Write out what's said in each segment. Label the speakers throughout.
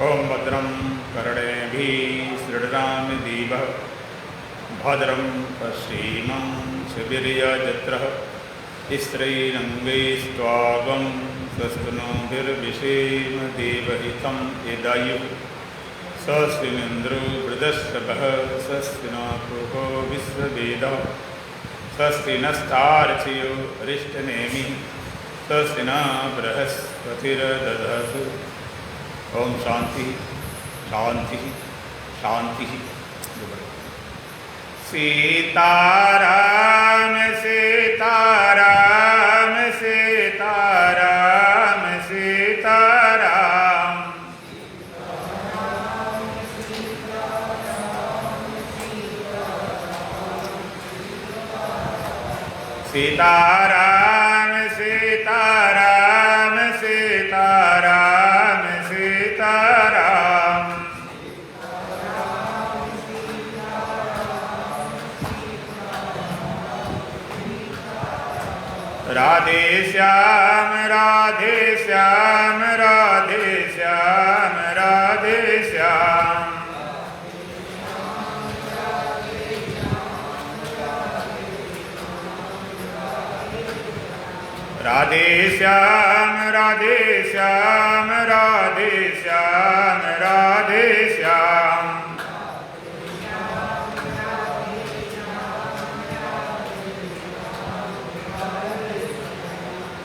Speaker 1: ओं भद्रं कर्णेभिः शृणुयाम देवः भद्रं पश्येमं शिबिर्यजत्रः स्त्रैरङ्गैस्त्वागं स्वस्तिनोभिर्विषेम देवहितं यदायुः स्वस्तिमिन्द्रो वृधश्रवः स्वस्ति न पूर्वो विश्ववेदः स्वस्ति नस्तार्क्ष्यो अरिष्टनेमिः स्वस्ति न बृहस्पतिर्दधातु। ओम शांति शांति शांति। सीताराम सीताराम सीताराम सीताराम। सीताराम सीताराम सीताराम सीताराम। राधे श्याम राधे श्याम राधे श्याम राधे श्याम। राधे श्याम राधे श्याम राधे श्याम राधे श्याम।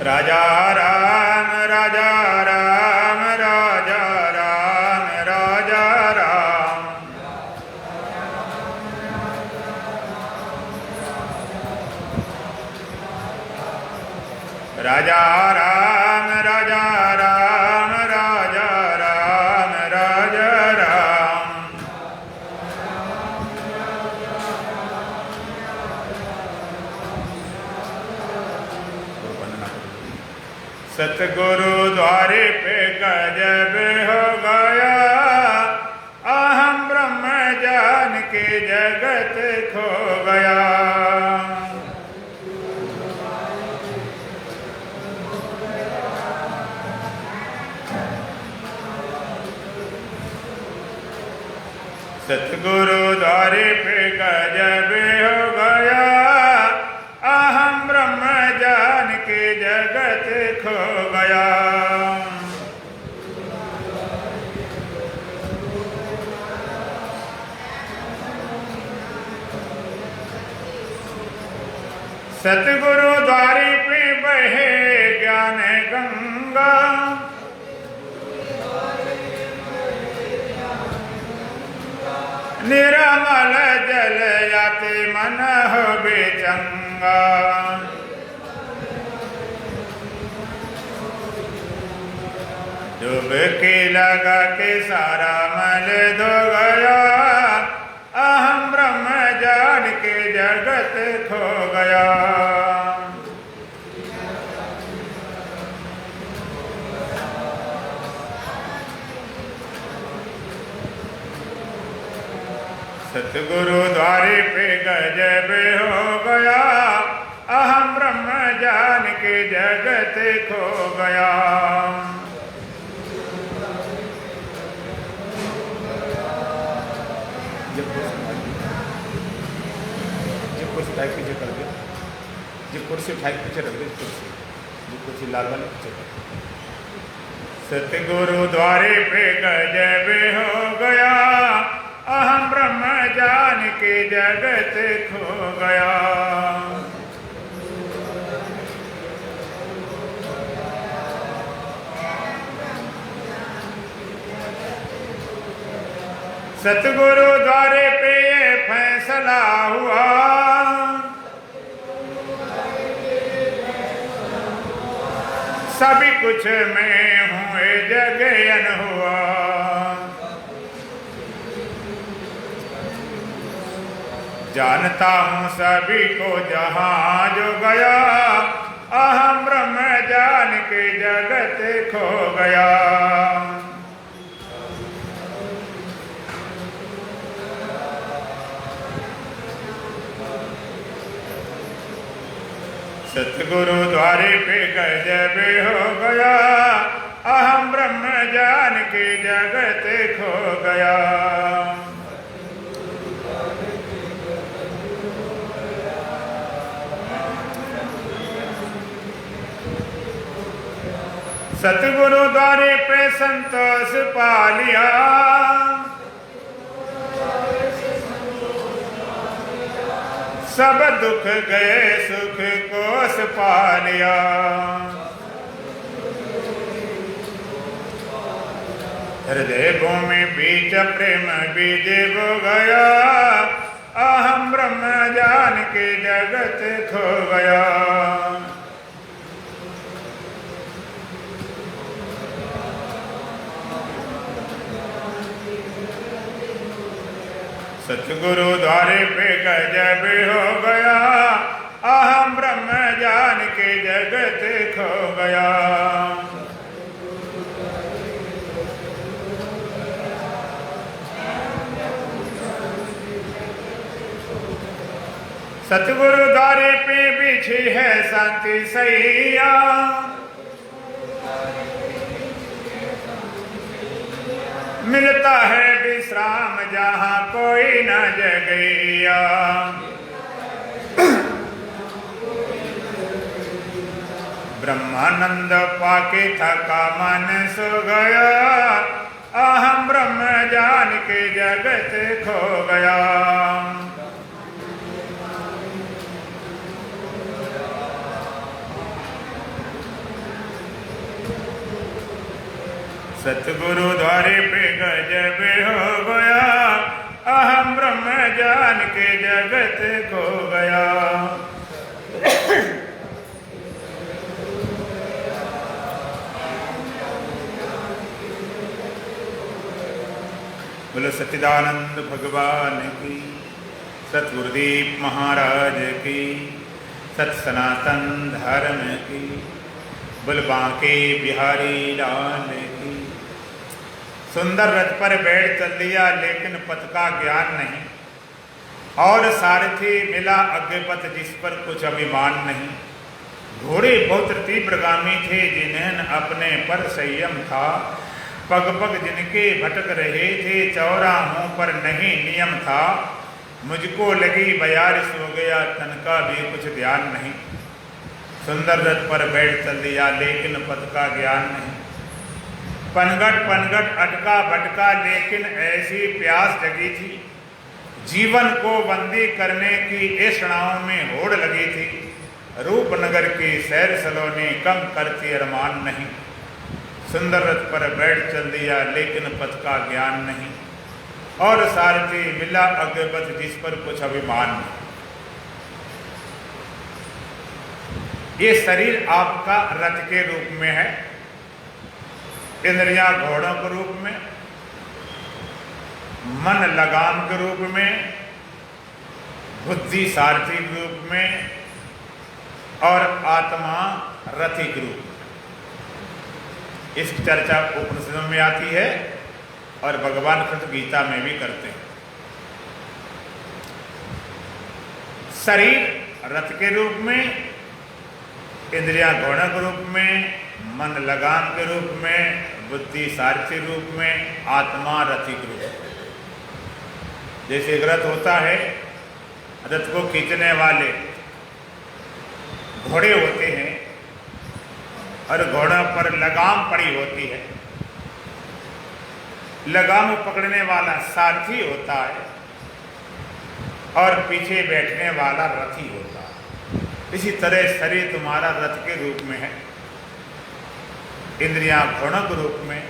Speaker 1: राजा राम राजा राम राजा राम राजा राम। राजा राम राजा राम राजा राम राजा राम। सतगुरु द्वारे पे गजब हो गया, अहम ब्रह्म जान के जगत खो गया। सतगुरु द्वारे पे गजब हो गया, अहम ब्रह्म जान के जगत खो गया। सतगुरु द्वारे पे बहे ज्ञान गंगा, निर्मल जल याते मन हो बेचंगा। डुबकी लगा के सारा मल धो गया, अहम ब्रह्म जान के जगत खो गया। सतगुरु द्वारे पे गजब हो गया, अहम ब्रह्म जान के जगत खो गया। कुर्सी टाइप पीछे कर दे, जो कुर्सी टाइप पीछे रख दे, कुर्सी लाल वाले पीछे कर। सतगुरु द्वारे पे गजब हो गया, अहम ब्रह्म जान के जगत खो गया। सतगुरु द्वारे पे ये फैसला हुआ, सभी कुछ मैं हूँ जगयन हुआ। जानता हूँ सभी को जहाँ जो गया, अहम ब्रह्म जान के जगत खो गया। सतगुरु द्वारे पे गजब हो गया, अहम ब्रह्म ब्रह्म जान के जगत खो गया। सतगुरु द्वारे पे संतोष पा लिया, सब दुख गए सुख कोस पा लिया। हृदय भूमि बीच प्रेम बीज बो गया, अहम ब्रह्म जान के जगत खो गया। सतगुरु द्वारे पे गजब हो गया, अहम ब्रह्म जान के जगत खो गया। सतगुरु द्वारे पे बिछी है शांति सैया, मिलता है विश्राम जहाँ कोई न जगैया। ब्रह्मानंद पाके थका मन सो गया, अहम ब्रह्म जान के जगत खो गया। सतगुरु द्वारे पे गजब हो गया, अहम ब्रह्म जान के जगत खो गया। बोलो सच्चिदानंद भगवान की, सतगुरुदेव महाराज की, सत सनातन धर्म की, बोल बांके बिहारी लाल की। सुंदर रथ पर बैठ चल दिया लेकिन पथ का ज्ञान नहीं, और सारथी मिला अज्ञपथ जिस पर कुछ अभिमान नहीं। घोड़े बहुत तीव्रगामी थे जिन्हें अपने पर संयम था, पग पग जिनके भटक रहे थे चौराहों पर नहीं नियम था। मुझको लगी 42 हो गया तन का भी कुछ ध्यान नहीं। सुंदर रथ पर बैठ चल दिया लेकिन पथ का ज्ञान नहीं। पनघट पनघट अटका भटका लेकिन ऐसी प्यास जगी थी, जीवन को बंदी करने की ऐषणाओं में होड़ लगी थी। रूपनगर की सैर सलोनी कम करती अरमान नहीं। सुंदर रथ पर बैठ चल दिया लेकिन पथ का ज्ञान नहीं, और सारथी मिला अज्ञपथ जिस पर कुछ अभिमान नहीं। ये शरीर आपका रथ के रूप में है, इंद्रियां घोड़ों के रूप में, मन लगाम के रूप में, बुद्धि सारथी के रूप में, और आत्मा रथी के रूप में। इसकी चर्चा उपनिषदों में आती है और भगवान कृष्ण गीता में भी करते हैं। शरीर रथ के रूप में, इंद्रियां घोड़ों के रूप में, मन लगाम के रूप में, बुद्धि सारथी रूप में, आत्मा रथी के रूप में। जैसे एक रथ होता है, रथ को खींचने वाले घोड़े होते हैं और घोड़ों पर लगाम पड़ी होती है। लगाम पकड़ने वाला सारथी होता है और पीछे बैठने वाला रथी होता है। इसी तरह शरीर तुम्हारा रथ के रूप में है, इंद्रियां घोड़ों के रूप में,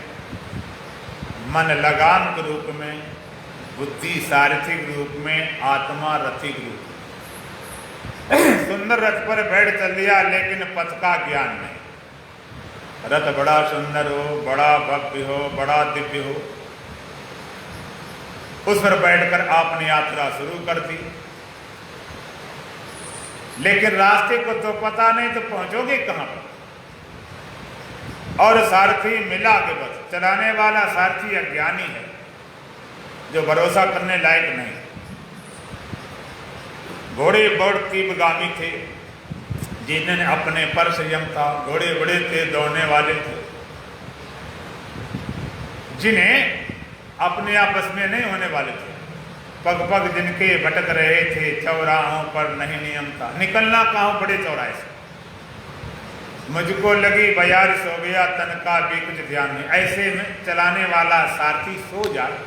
Speaker 1: मन लगाम के रूप में, बुद्धि सारथी के रूप में, आत्मा रथी के रूप में। सुंदर रथ पर बैठ चल दिया लेकिन पथ का ज्ञान नहीं। रथ बड़ा सुंदर हो, बड़ा भव्य हो, बड़ा दिव्य हो, उस पर बैठकर आपने यात्रा शुरू कर दी, लेकिन रास्ते को तो पता नहीं तो पहुंचोगे कहां पर। और सारथी मिला के बस, चलाने वाला सारथी अज्ञानी है जो भरोसा करने लायक नहीं। घोड़े बहुत तीव्रगामी थे जिन्हें अपने पर संयम था, घोड़े बड़े तेज दौड़ने वाले थे, जिन्हें अपने आपस में नहीं होने वाले थे, पग पग जिनके भटक रहे थे, चौराहों पर नहीं नियम था, निकलना कहाँ बड़े चौराहे से, मुझको लगी बयारिश हो गया तन का भी कुछ ध्यान नहीं। ऐसे में चलाने वाला सारथी सो जाए,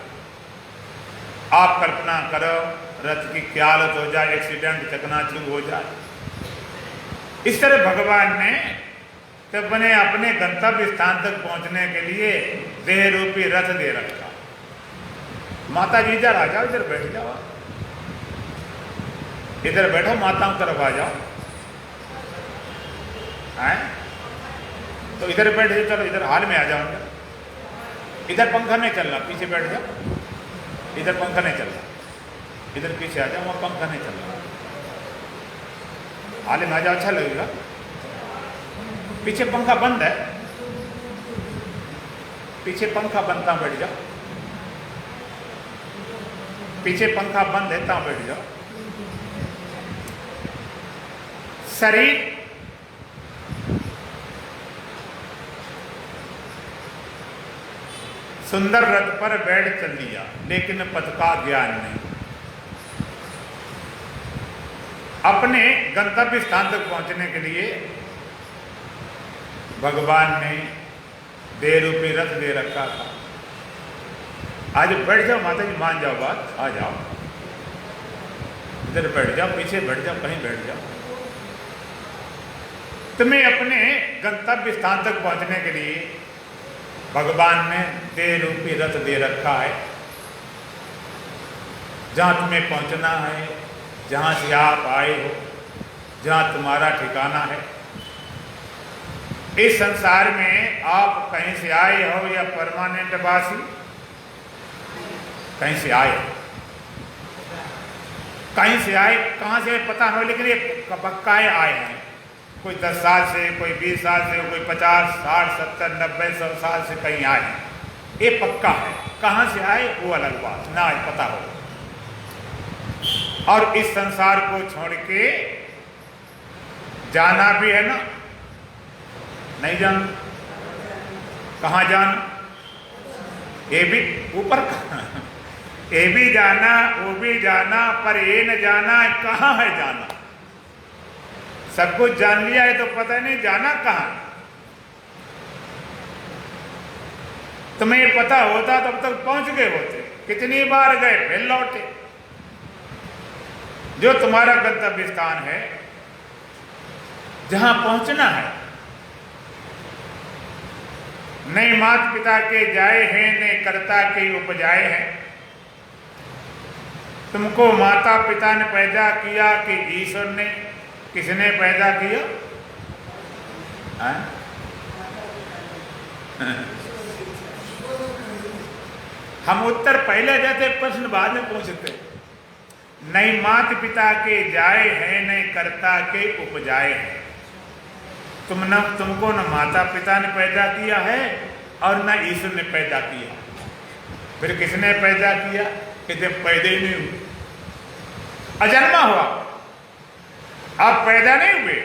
Speaker 1: आप कल्पना करो रथ की क्या हालत हो जाए, एक्सीडेंट चकनाचूर हो जाए। इस तरह भगवान ने तो अपने गंतव्य स्थान तक पहुंचने के लिए देह रूपी रथ दे रखा। माता जी इधर आ जाओ, इधर बैठ जाओ, इधर बैठो, माताओं तरफ आ जाओ, आए तो इधर बैठ जाओ, चलो इधर हाल में आ जाओ, इधर पंखा नहीं चल रहा, पीछे बैठ जाओ, इधर पंखा नहीं चल रहा, इधर पीछे आ जाओ, वहां पंखा नहीं चल रहा, हाल में आ जाओ, अच्छा लगेगा। पीछे पंखा बंद है, पीछे पंखा बंद, ता बैठ जाओ, पीछे पंखा बंद है, ता बैठ जाओ। शरीर सुंदर रथ पर बैठ चल दिया, लेकिन पथ का ज्ञान नहीं। अपने गंतव्य स्थान तक पहुंचने के लिए भगवान ने देह रूपी रथ दे रखा था। आज बैठ जाओ माता जी, मान जाओ बात, आ जाओ, इधर बैठ जाओ, पीछे बैठ जाओ, कहीं बैठ जाओ। तुम्हें अपने गंतव्य स्थान तक पहुंचने के लिए भगवान ने देह रूपी रथ दे रखा है। जहां तुम्हें पहुंचना है, जहां से आप आए हो, जहां तुम्हारा ठिकाना है। इस संसार में आप कहीं से आए हो या परमानेंट वासी, कहीं से आए हो, कहीं से आए, कहां से पता हो, लेकिन ये पक्का आए हैं। कोई 10 साल से, कोई 20 साल से, कोई 50, 60, 70, 90, 100 साल से कहीं आए, ये पक्का है। कहां से आए वो अलग बात, ना पता हो। और इस संसार को छोड़ के जाना भी है ना, नहीं जाना, कहां जाना, ये भी ऊपर कहां, ये भी जाना, वो भी जाना, पर ये न जाना कहां है जाना। सब कुछ जान लिया है तो पता नहीं जाना कहां। तुम्हें पता होता तब तक पहुंच गए होते, कितनी बार गए फिर लौटे। जो तुम्हारा गंतव्य स्थान है, जहां पहुंचना है, नहीं माता पिता के जाए हैं, नहीं कर्ता के उपजाए हैं। तुमको माता पिता ने पैदा किया कि ईश्वर ने, किसने पैदा किया? हम उत्तर पहले देते, प्रश्न बाद में पूछते। नहीं माता पिता के जाए हैं, नहीं कर्ता के उपजाए हैं। तुमको न माता पिता ने पैदा किया है और न ईश्वर ने पैदा किया। फिर किसने पैदा किया? कि जब पैदा ही नहीं हुए, अजन्मा हुआ, आप पैदा नहीं हुए।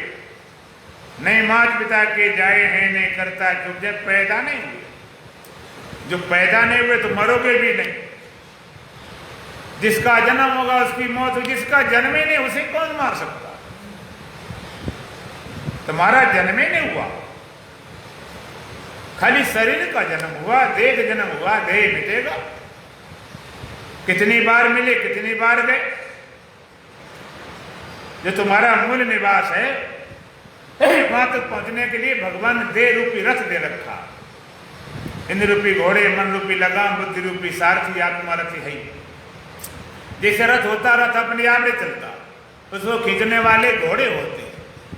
Speaker 1: नहीं माता पिता के जाए हैं, नहीं कर्ता के उपजाए, पैदा नहीं हुए। जो पैदा नहीं हुए तो मरोगे भी नहीं। जिसका जन्म होगा उसकी मौत हो, जिसका जन्म ही नहीं उसे कौन मार सकता? तुम्हारा जन्म ही नहीं हुआ, खाली शरीर का जन्म हुआ, देह का जन्म हुआ, देह मिटेगा। कितनी बार मिले, कितनी बार गए। जो तुम्हारा मूल निवास है, वहां तक पहुंचने के लिए भगवान ने देह रूपी रथ दे रखा। इंद्र रूपी घोड़े, मन रूपी लगाम, बुद्धि रूपी सारथी, आत्मा रथी है। जैसे रथ होता, रथ अपने आप में चलता, उसको खींचने वाले घोड़े होते।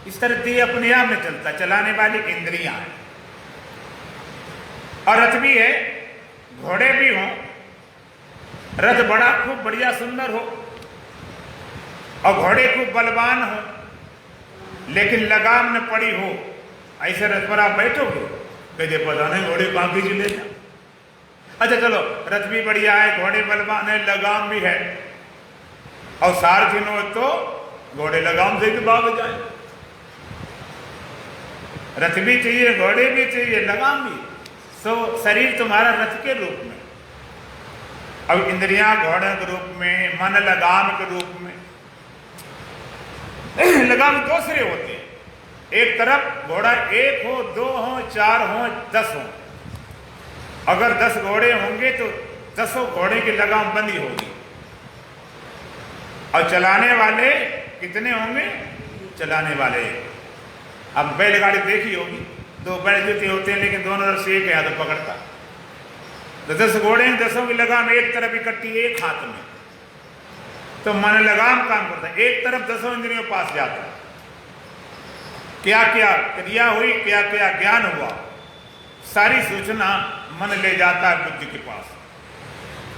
Speaker 1: इस तरह देह अपने आप में चलता, चलाने वाली इंद्रियां हैं। और रथ भी है, घोड़े भी हों, रथ बड़ा खूब बढ़िया सुंदर हो और घोड़े खूब बलवान हो, लेकिन लगाम न पड़ी हो, ऐसे रथ पर आप बैठोगे, कहते पता नहीं घोड़े कहां खींच ले जाए। अच्छा चलो, रथ भी बढ़िया है, घोड़े बलवान है, लगाम भी है, और सारथी न हो तो घोड़े लगाम से भी भाग जाए। रथ भी चाहिए, घोड़े भी चाहिए, लगाम भी, सो शरीर तुम्हारा रथ के रूप में, अब इंद्रियां घोड़े के रूप में, मन लगाम के रूप में। लगाम दूसरे होते हैं, एक तरफ घोड़ा 1 हो, 2 हो, 4 हो, 10 हो। अगर 10 घोड़े होंगे तो 10 घोड़े की लगाम बंदी होगी। और चलाने वाले कितने होंगे? चलाने वाले, अब बैलगाड़ी देखी होगी, 2 बैल जोते होते हैं, लेकिन दोनों तरफ से एक है तो पकड़ता। तो 10 घोड़े हैं, 10 की लगाम एक तरफ इकट्ठी, एक हाथ में, तो मन लगाम काम करता है, एक तरफ 10 इंद्रियों पास जाता है। क्या क्या क्रिया हुई, क्या क्या ज्ञान हुआ, सारी सूचना मन ले जाता है बुद्धि के पास।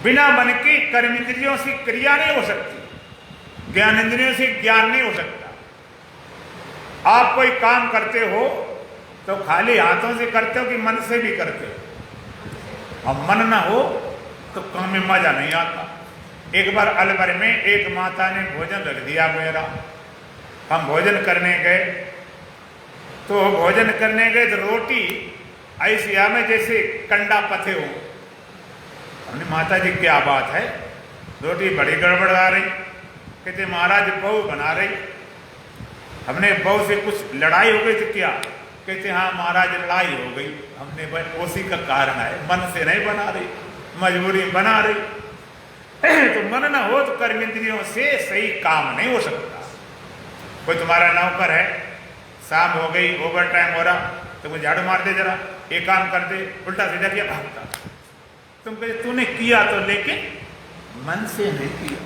Speaker 1: बिना मन की कर्म इंद्रियों से क्रिया नहीं हो सकती, ज्ञान इंद्रियों से ज्ञान नहीं हो सकता। आप कोई काम करते हो तो खाली हाथों से करते हो कि मन से भी करते हो? अब मन ना हो तो काम में मजा नहीं आता। एक बार अलवर में एक माता ने भोजन रख दिया मेरा, हम भोजन करने गए, तो भोजन करने गए तो रोटी ऐसी हमें जैसे कंडा पथे हो। हमने माता जी क्या बात है, रोटी बड़ी गड़बड़ आ रही। कहते महाराज बहू बना रही। हमने बहू से कुछ लड़ाई हो गई तो क्या? कहते हाँ महाराज लड़ाई हो गई। हमने भाई उसी का कारण है, मन से नहीं बना रही, मजबूरी बना रही। तो मन ना हो तो कर्म इंद्रियों से सही काम नहीं हो सकता। कोई तुम्हारा नौकर है, शाम हो गई, ओवर टाइम हो रहा, तो मुझे झाड़ू मार दे जरा, एक काम कर दे, उल्टा सीधा किया, भागता। तुम कहते तूने किया तो, लेकिन मन से नहीं किया।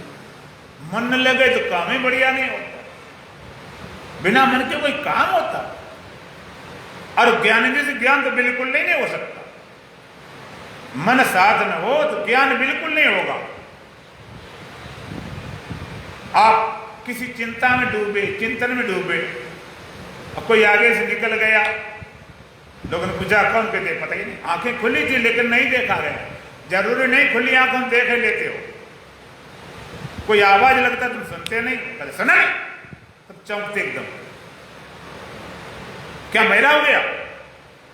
Speaker 1: मन न लगे तो काम ही बढ़िया नहीं होता, बिना मन के कोई काम होता। और ज्ञान से ज्ञान तो बिल्कुल नहीं हो सकता। मन साथ न हो तो ज्ञान बिल्कुल नहीं होगा। आप किसी चिंता में डूबे, चिंतन में डूबे, अब कोई आगे से निकल गया, लोगों ने पूछा कौन? कहते पता ही नहीं, आंखें खुली थी लेकिन नहीं देखा गया। जरूरी नहीं खुली आंखों में देख लेते हो। कोई आवाज लगता तुम सुनते नहीं, कहते सुना नहीं, तब चौंकते एकदम, क्या बहरा हो गया?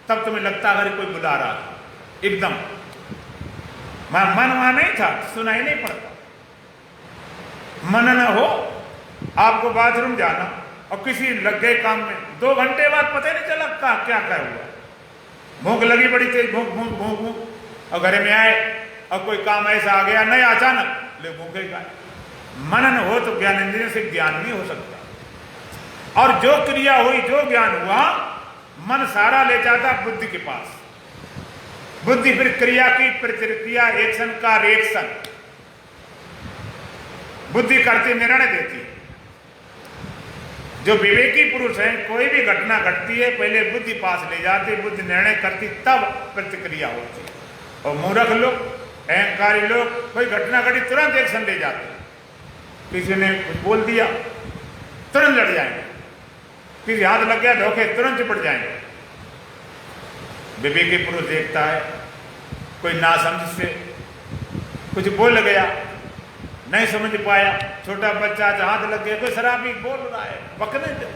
Speaker 1: तब तुम्हें लगता अगर कोई बुला रहा था, एकदम मन वहां नहीं था, सुनाई नहीं पड़ता। मन न हो, आपको बाथरूम जाना और किसी लग गए काम में, 2 घंटे बाद पता नहीं चला क्या हुआ। भूख लगी बड़ी तेज, भूख भूख भूख भूख, और घर में आए और कोई काम ऐसा आ गया नहीं, अचानक ले भूखे का। मन न हो तो ज्ञान इंद्रियों से ज्ञान नहीं हो सकता। और जो क्रिया हुई, जो ज्ञान हुआ, मन सारा ले जाता बुद्धि के पास। बुद्धि फिर क्रिया की प्रतिक्रिया, एक्शन का रिएक्शन, बुद्धि करती, निर्णय देती। जो विवेकी पुरुष है, कोई भी घटना घटती है पहले बुद्धि पास ले जाती, बुद्धि निर्णय करती, तब प्रतिक्रिया होती। और मूर्ख लोग, अहंकारी लोग, कोई घटना घटी तुरंत एक्शन ले जाते। किसी ने कुछ बोल दिया तुरंत लड़ जाएंगे, किसी हाथ लग गया धोखे तुरंत चिपट जाएंगे। विवेकी पुरुष देखता है, कोई नासमझ से कुछ बोल गया, नहीं समझ पाया, छोटा बच्चा हाथ लग गया, कोई शराबी बोल रहा है, पकड़ने दे,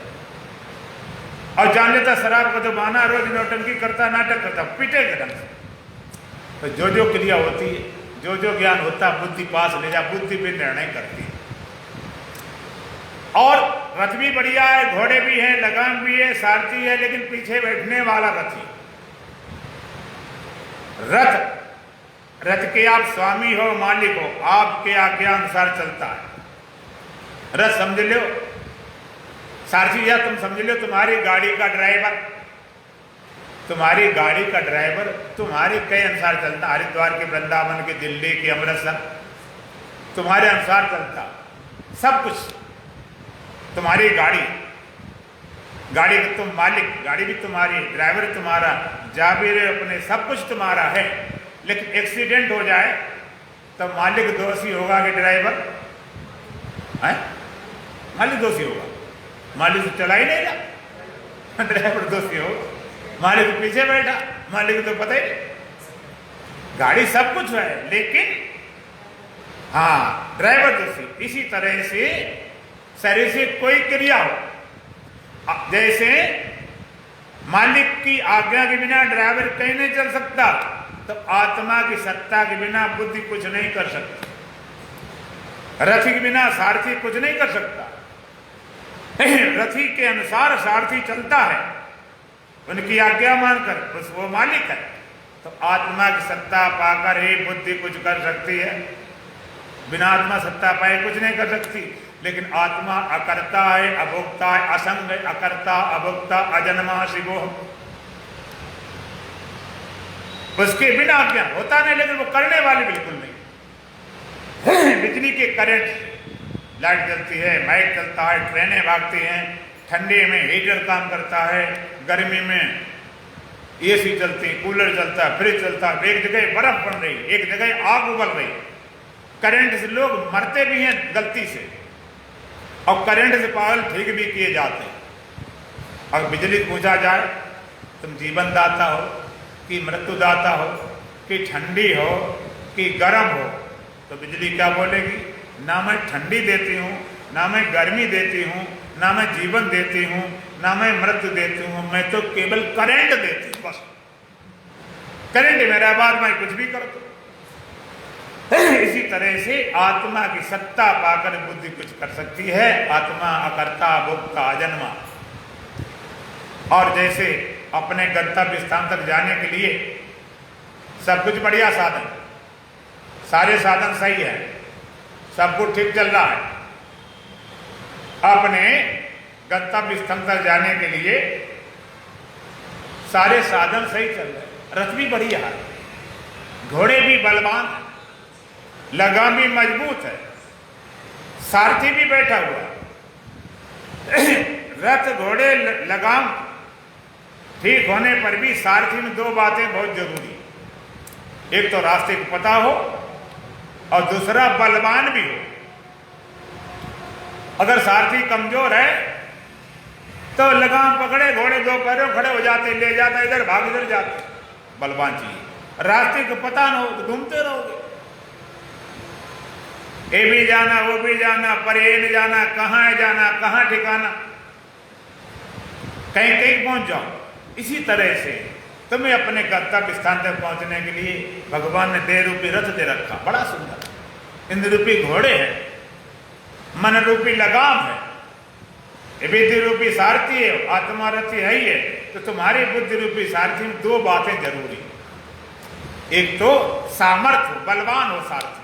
Speaker 1: और जान लेता शराब का तो बहाना, रोज नौटंकी करता, नाटक करता, पीटेगा ढंग से। तो जो जो क्रिया होती है, जो जो ज्ञान होता है, बुद्धि पास ले जा, बुद्धि भी निर्णय करती है। और रथ भी बढ़िया है, घोड़े भी हैं, लगाम भी है, सारथी है, लेकिन पीछे बैठने वाला रथी। रथ के आप स्वामी हो, मालिक हो, आपके आज्ञा अनुसार चलता है। रथ समझ लो, सारथी या तुम समझ लो तुम्हारी गाड़ी का ड्राइवर, तुम्हारी गाड़ी का ड्राइवर तुम्हारे कई अनुसार चलता। हरिद्वार के, वृंदावन के, दिल्ली के, अमृतसर, तुम्हारे अनुसार चलता। सब कुछ तुम्हारी गाड़ी का तुम मालिक, गाड़ी भी तुम्हारी, ड्राइवर तुम्हारा, जा भी रहे अपने, सब कुछ तुम्हारा है। लेकिन एक्सीडेंट हो जाए तो मालिक दोषी होगा कि ड्राइवर है? मालिक दोषी होगा, मालिक तो चला ही नहीं रहा, ड्राइवर दोषी होगा। मालिक पीछे बैठा, मालिक तो पता ही नहीं। गाड़ी सब कुछ है, लेकिन हाँ ड्राइवर दोषी। इसी तरह से शरीर से कोई क्रिया हो, जैसे मालिक की आज्ञा के बिना ड्राइवर कहीं नहीं चल सकता, तो आत्मा की सत्ता के बिना बुद्धि कुछ नहीं कर सकती। रथी के बिना सारथी कुछ नहीं कर सकता। रथी के अनुसार सारथी चलता है, उनकी आज्ञा मानकर, बस वो मालिक है। तो आत्मा की सत्ता पाकर ही बुद्धि कुछ कर सकती है, बिना आत्मा सत्ता पाए कुछ नहीं कर सकती। लेकिन आत्मा अकर्ता है, अभोक्ता है, असंग है, अकर्ता अभोक्ता अजन्मा शिवो, उसके बिना आज्ञा होता नहीं, लेकिन वो करने वाले बिल्कुल नहीं। बिजली के करंट, लाइट जलती है, माइक चलता है, ट्रेनें भागती हैं, ठंडे में हीटर काम करता है, गर्मी में एसी चलती, कूलर चलता है, फ्रिज चलता है, एक जगह बर्फ पड़ रही, एक जगह आग उबल रही। करंट से लोग मरते भी हैं गलती से, और करंट से पागल ठीक भी किए जाते हैं। और बिजली पूछा जाए तुम जीवन दाता हो कि मृत्यु दाता हो, कि ठंडी हो कि गर्म हो, तो बिजली क्या बोलेगी? ना मैं ठंडी देती हूँ, ना मैं गर्मी देती हूँ, ना मैं जीवन देती हूँ, ना मैं मृत्यु देती हूँ, मैं तो केवल करंट देती हूँ। बस करंट मेरा, बाद मैं कुछ भी कर दूँ। इसी तरह से आत्मा की सत्ता पाकर बुद्धि कुछ कर सकती है। आत्मा अकर्ता भोक्ता अजन्मा। और जैसे अपने गंतव्य स्थान तक जाने के लिए सब कुछ बढ़िया साधन, सारे साधन सही है, सब कुछ ठीक चल रहा है, अपने गंतव्य स्थान तक जाने के लिए सारे साधन सही चल रहे, रथ भी बढ़िया है, घोड़े भी बलवान, लगाम भी मजबूत है, सारथी भी बैठा हुआ। रथ घोड़े लगाम ठीक होने पर भी सारथी में दो बातें बहुत जरूरी, एक तो रास्ते को पता हो और दूसरा बलवान भी हो। अगर सारथी कमजोर है तो लगाम पकड़े, घोड़े दो पैरों खड़े हो जाते, ले जाता इधर भाग इधर जाते। बलवान चाहिए। रास्ते को पता न हो तो घूमते रहोगे, ये भी जाना वो भी जाना, पर ये नहीं जाना, कहाँ है जाना, कहाँ ठिकाना, कहीं कहीं पहुंच जाओ। इसी तरह से तुम्हें अपने गंतव्य स्थान तक पहुंचने के लिए भगवान ने देह रूपी रथ दे रखा, बड़ा सुंदर। इंद्र रूपी घोड़े हैं, मन रूपी लगाम है, विधि रूपी सारथी है, आत्मा रथी है ही है। तो तुम्हारी बुद्धि रूपी सारथी में दो बातें जरूरी, एक तो सामर्थ्य, बलवान हो सारथी,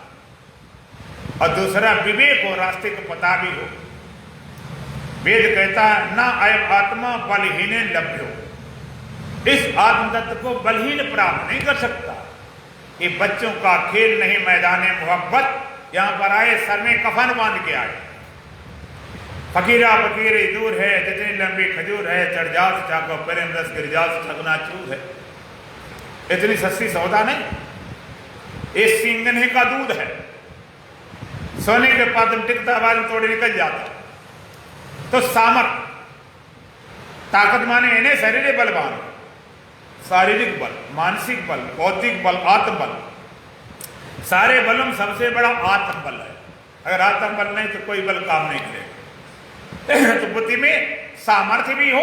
Speaker 1: और दूसरा विवेक हो, रास्ते को पता भी हो। वेद कहता है ना अयम आत्मा बलहीन लभ्यो, इस आत्म तत्व को बलहीन प्राप्त नहीं कर सकता। ये बच्चों का खेल नहीं, मैदान मोहब्बत। यहां पर आए, सर में कफन बांध के आए, फकीरा फकीरी दूर है, जितनी लंबी खजूर है, चढ़ जाओ से चाको प्रेम रस गिर जाओ से ठगना चूर है। इतनी सस्ती सौदा नहीं, ये सिंगने का दूध है, सोने के पास टिकता बाल तोड़े निकल जाता। तो सामर्थ, ताकत माने इन्हें शरीर बलवान, शारीरिक बल, मानसिक बल, बौद्धिक बल, आत्मबल। सारे बलों में सबसे बड़ा आत्मबल है। अगर आत्मबल नहीं तो कोई बल काम नहीं करेगा। तो बुद्धि में सामर्थ्य भी हो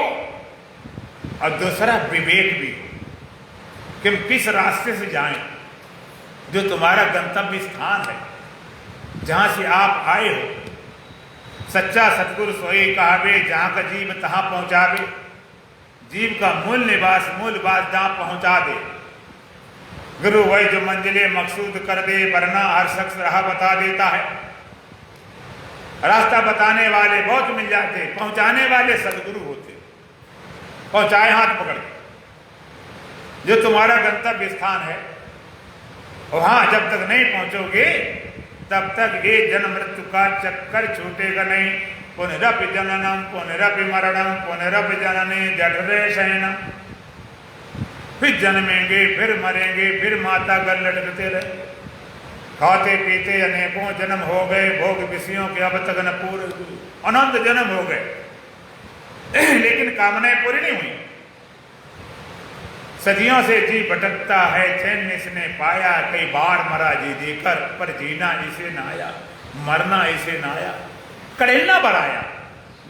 Speaker 1: और दूसरा विवेक भी हो कि हम किस रास्ते से जाएं, जो तुम्हारा गंतव्य स्थान है, जहां से आप आए हो। सच्चा सतगुरु सोई कहावे, जहां का जीव तहां पहुंचावे। जीव का मूल निवास, मूल बात जहां पहुंचा दे। गुरु वही जो मंजिले मकसूद कर दे, वरना हर शख्स राह बता देता है। रास्ता बताने वाले बहुत मिल जाते, पहुंचाने वाले सदगुरु होते, पहुंचाए हाथ पकड़। जो तुम्हारा गंतव्य स्थान है वहां जब तक नहीं पहुंचोगे तब तक ये जन्म मृत्यु का चक्कर छूटेगा नहीं। पुनरपि जननम पुनरपि मरणम पुनरपि जननी जठरे शयनम। फिर जन्मेंगे, फिर मरेंगे, फिर माता गल लटकते रहे। खाते पीते अनेकों जन्म हो गए, भोग विषयों के अब तक न पूरे, अनंत जन्म हो गए, लेकिन कामनाएं पूरी नहीं हुई। सदियों से जी भटकता है, चैन इसने पाया, कई बार मरा जी देकर, पर जीना इसे ना आया, मरना इसे ना आया। कड़ेल ना बढ़ाया,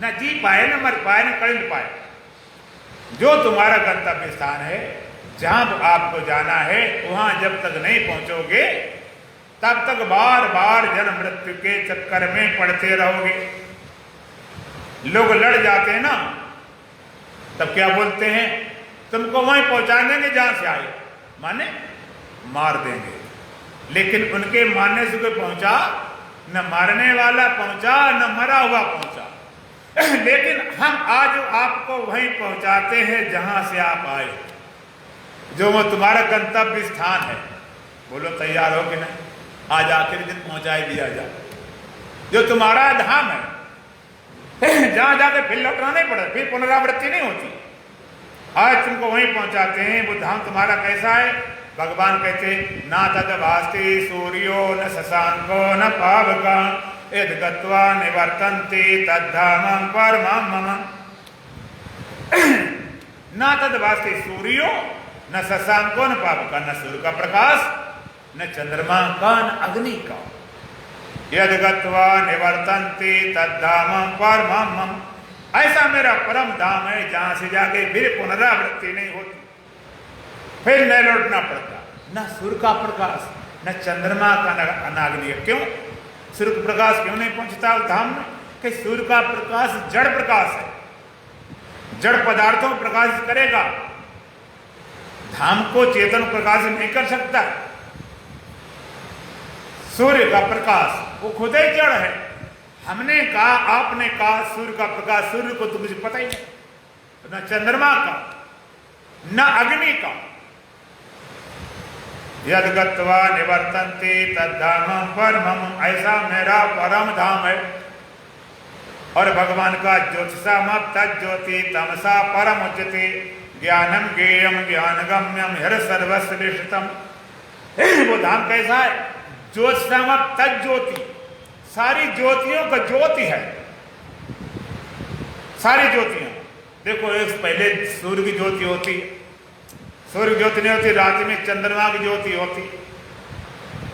Speaker 1: न जी पाए, न मर पाए, न कड़ेल पाए। जो तुम्हारा गंतव्य स्थान है, जहां आपको जाना है, वहां जब तक नहीं पहुंचोगे तब तक बार बार जन्म मृत्यु के चक्कर में पड़ते रहोगे। लोग लड़ जाते हैं ना, तब क्या बोलते हैं, तुमको वहीं पहुंचा देंगे जहां से आए, माने मार देंगे। लेकिन उनके मारने से कोई पहुंचा, न मारने वाला पहुंचा न मरा हुआ पहुंचा। लेकिन हम आज आपको वहीं पहुंचाते हैं जहां से आप आए, जो वो तुम्हारा गंतव्य स्थान है। बोलो तैयार हो कि नहीं? आज आखिरी दिन पहुंचा दिया जाए, जो तुम्हारा धाम है, जहां जाके फिर लौटना नहीं पड़ता, फिर पुनरावृत्ति नहीं होती। आज तुमको वहीं पहुंचाते हैं। वो धाम तुम्हारा कैसा है? भगवान कहते ना तद भास्ति सूर्यो न शशांको न पावका यद गत्वा निवर्तन्ते तद्धामं परमं मम। ना तद भास्ति सूर्यो न शशांको न पावका, न सूर्य का प्रकाश, न चंद्रमा का, न अग्नि का। यद गत्वा निवर्तन्ते तद्धामं परमं मम। ऐसा मेरा परम धाम है जहां से जाके फिर पुनरावृत्ति नहीं होती, फिर न लौटना पड़ता। न सूर्य का प्रकाश, न चंद्रमा का, न अग्नि। क्यों सूर्य का प्रकाश क्यों नहीं पहुंचता उस धाम में? कि सूर्य का प्रकाश जड़ प्रकाश है, जड़ पदार्थों को प्रकाशित करेगा, धाम को चेतन प्रकाशित नहीं कर सकता। सूर्य का प्रकाश वो खुद ही जड़ है। हमने कहा, आपने कहा सूर्य का प्रकाश, सूर्य को तो मुझे पता ही नहीं, न चंद्रमा का न अग्नि का। यद गत्वा निवर्तन्ते तद्धामं परमं, ऐसा मेरा परम धाम है। और भगवान का ज्योतिषामप तज्ज्योति तमसा परम उच्यते ज्ञानम ज्ञेयम ज्ञानगम्यम हर सर्वस्व विष्टम। वो धाम कैसा है? ज्योतिषामप तज्ज्योति, सारी ज्योतियों का ज्योति है। सारी ज्योतियां देखो, एक पहले सूर्य की ज्योति होती है, सूर्य की ज्योति नहीं होती, रात में चंद्रमा की ज्योति होती।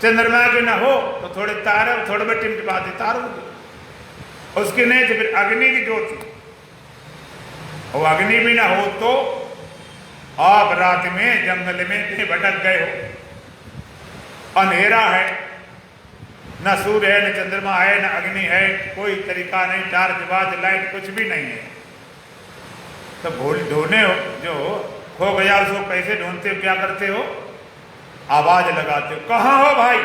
Speaker 1: चंद्रमा की ना हो तो थोड़े तारे, थोड़े में टिमटिमाते तार होगी, उसकी नहीं तो फिर अग्नि की ज्योति। और अग्नि भी ना हो तो आप रात में जंगल में कहीं भटक गए हो, अंधेरा है, न सूर्य है, न चंद्रमा है, न अग्नि है, कोई तरीका नहीं, टार्च बाज लाइट कुछ भी नहीं है, तो भूल ढूंढने हो, जो खो गया उसको कैसे ढूंढते हो? क्या करते हो? आवाज लगाते हो, कहाँ हो भाई?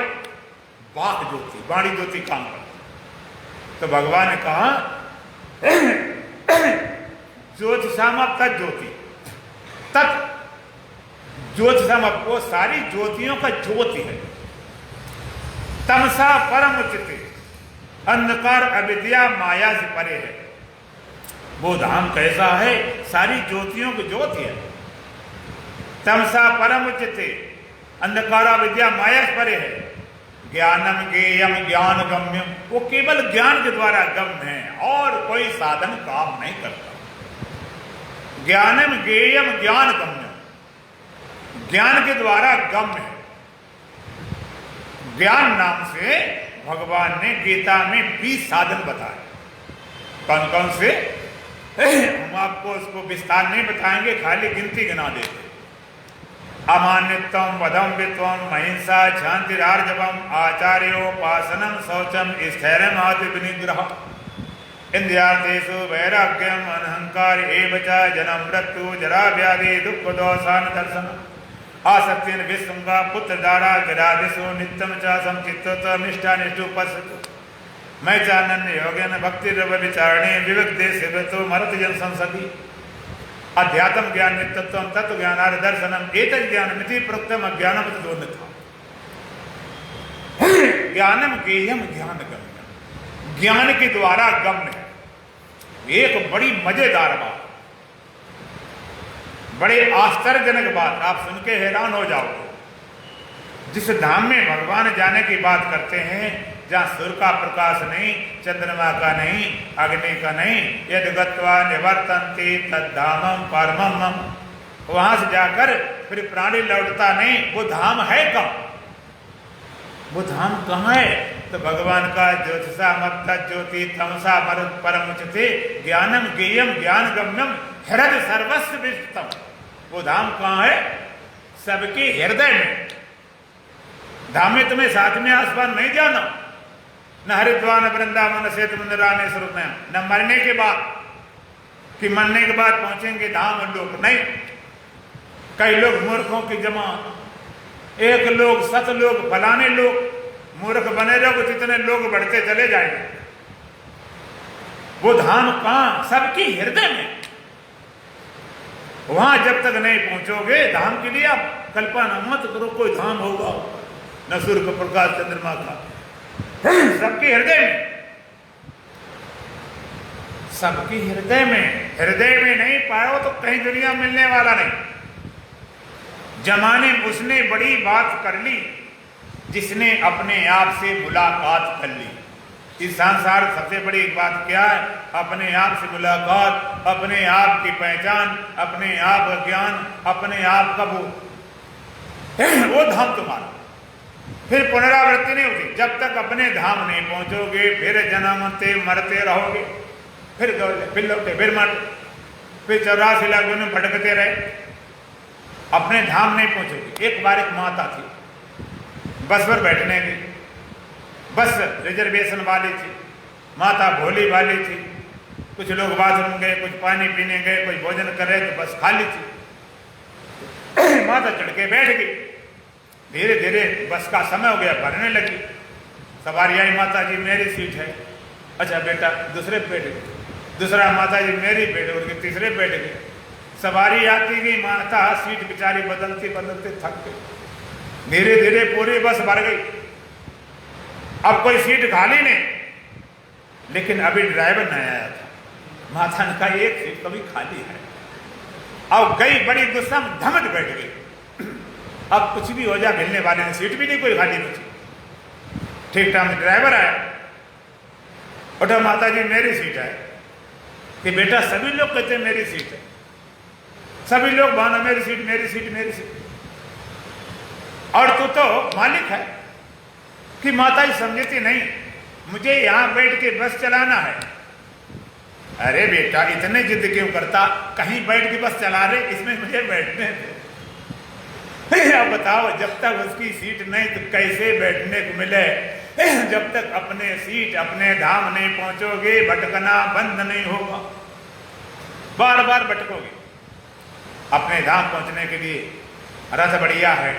Speaker 1: बाक ज्योति, बाणी ज्योति काम कर। तो भगवान ने कहा ज्योतिषामप तज्ज्योति, तत् ज्योतिषामप, वो सारी ज्योतियों का ज्योति है। तमसा परम उच्यते, अंधकार अविद्या माया से परे है। वो धाम कैसा है? सारी ज्योतियों की ज्योति है। तमसा परम उच्यते, अंधकारा विद्या माया से परे है। ज्ञानम ज्ञेयम ज्ञान गम्यम, वो केवल ज्ञान के द्वारा गम्य है और कोई साधन काम नहीं करता। ज्ञानम ज्ञेयम ज्ञान गम्यम, ज्ञान के द्वारा गम्य है। ज्ञान नाम से भगवान ने गीता में 20 साधन बताए। कौन कौन से? हम आपको उसको विस्तार नहीं बताएंगे, खाली गिनती गिना देते। अमान्यत्वम वधम वित्वम महिंसा शांतिरार्जवम आचार्योपासनम शौचम स्थैर्यम आदि विनिग्रह इंद्रियार्थेषु वैराग्यम अनहंकार एव च जन्म मृत्यु जरा व्याधि दुख दोषान दर्शन आसक्तिन विसंगा पुत्र दारा गिरादिषु नित्यम च संचित्तमिष्टानिष्टोपस्थित मैं चानन्य योगेन भक्ति रव विचारणे विवेक देश तो मरत जन संसदी अध्यात्म ज्ञान नित्यत्व तत्व ज्ञान दर्शनम एतत् ज्ञान मिति प्रोक्तम अज्ञानम तदोन्नतम। ज्ञानम ज्ञेयम ज्ञान गम्यम, ज्ञान के द्वारा गम्य है। एक बड़ी मजेदार बात, बड़े आश्चर्यजनक बात, आप सुन के हैरान हो जाओगे। जिस धाम में भगवान जाने की बात करते हैं, जहाँ सूर्य का प्रकाश नहीं, चंद्रमा का नहीं, अग्नि का नहीं, यद गत्वा निवर्तन्ते तद्धामं परमं मम, वहां से जाकर फिर प्राणी लौटता नहीं। वो धाम है कब? वो धाम कहाँ है? तो भगवान का ज्योतिषामप तज्ज्योति तमसा परम उच्यते ज्ञानम ज्ञेयम ज्ञान गम्यम हृदय सर्वस्व विष्टम, वो धाम कहाँ है? सबके हृदय में। धाम में तुम्हें साथ में आसपास नहीं जाना, न हरिद्वार, न वृंदावन, न श्वेत मंदिर, न स्वरूप में, न मरने के बाद कि मरने के बाद पहुंचेंगे धाम और लोग नहीं। कई लोग मूर्खों की जमा, एक लोग, 7 लोग, फलाने लोग, मूर्ख बने रहो, जितने लोग बढ़ते चले जाएंगे। वो धाम कहां? सबकी हृदय में। वहां जब तक नहीं पहुंचोगे धाम के लिए आप कल्पना मत करो कोई धाम होगा, न सूर्य का प्रकाश, चंद्रमा का, सबके हृदय में, सबकी हृदय में। हृदय में नहीं पाओ तो कहीं दुनिया मिलने वाला नहीं। जमाने में उसने बड़ी बात कर ली जिसने अपने आप से मुलाकात कर ली। इस संसार सबसे बड़ी बात क्या है? अपने आप से मुलाकात, अपने आप की पहचान, अपने आप का ज्ञान, अपने आप का वो धाम तुम्हारा। फिर पुनरावृत्ति नहीं होती जब तक अपने धाम नहीं पहुंचोगे। फिर जन्मते मरते रहोगे, फिर लौटे, फिर मर, फिर 84 लाख में भटकते रहे, अपने धाम नहीं पहुंचोगे। एक बार एक माता थी, बस पर बैठने की, बस रिजर्वेशन वाली थी, माता भोली वाली थी। कुछ लोग बाथरूम गए, कुछ पानी पीने गए, कुछ भोजन कर रहे तो बस खाली थी। माता चढ़ के बैठ गई। धीरे धीरे बस का समय हो गया, भरने लगी। सवारी आई, माता जी मेरी सीट है। अच्छा बेटा, दूसरे बैठ गए। दूसरा, माता जी मेरी बैठ गई। तीसरे बैठ गए। सवारी आती गई, माता सीट बेचारी बदलती बदलते थक गई। धीरे धीरे पूरी बस भर गई। अब कोई सीट खाली नहीं, लेकिन अभी ड्राइवर नहीं आया था। माता ने कहा एक सीट कभी खाली है। अब गई, बड़ी गुस्सा में धमक बैठ गई। अब कुछ भी हो जाए, मिलने वाले ने सीट भी नहीं कोई खाली बची। ठीक टाइम में ड्राइवर आया, उठा, माता जी मेरी सीट है। कि बेटा सभी लोग कहते हैं मेरी सीट है, सभी लोग बहाना मेरी सीट, मेरी सीट, मेरी सीट, और तू तो मालिक है। कि माता जी समझती नहीं, मुझे यहां बैठ के बस चलाना है। अरे बेटा इतने जिद क्यों करता, कहीं बैठ के बस चला रहे, इसमें मुझे बैठने दे। अब बताओ, जब तक उसकी सीट नहीं तो कैसे बैठने को मिले? जब तक अपने सीट, अपने धाम नहीं पहुंचोगे, भटकना बंद नहीं होगा, बार बार भटकोगे। अपने धाम पहुंचने के लिए रथ बढ़िया है,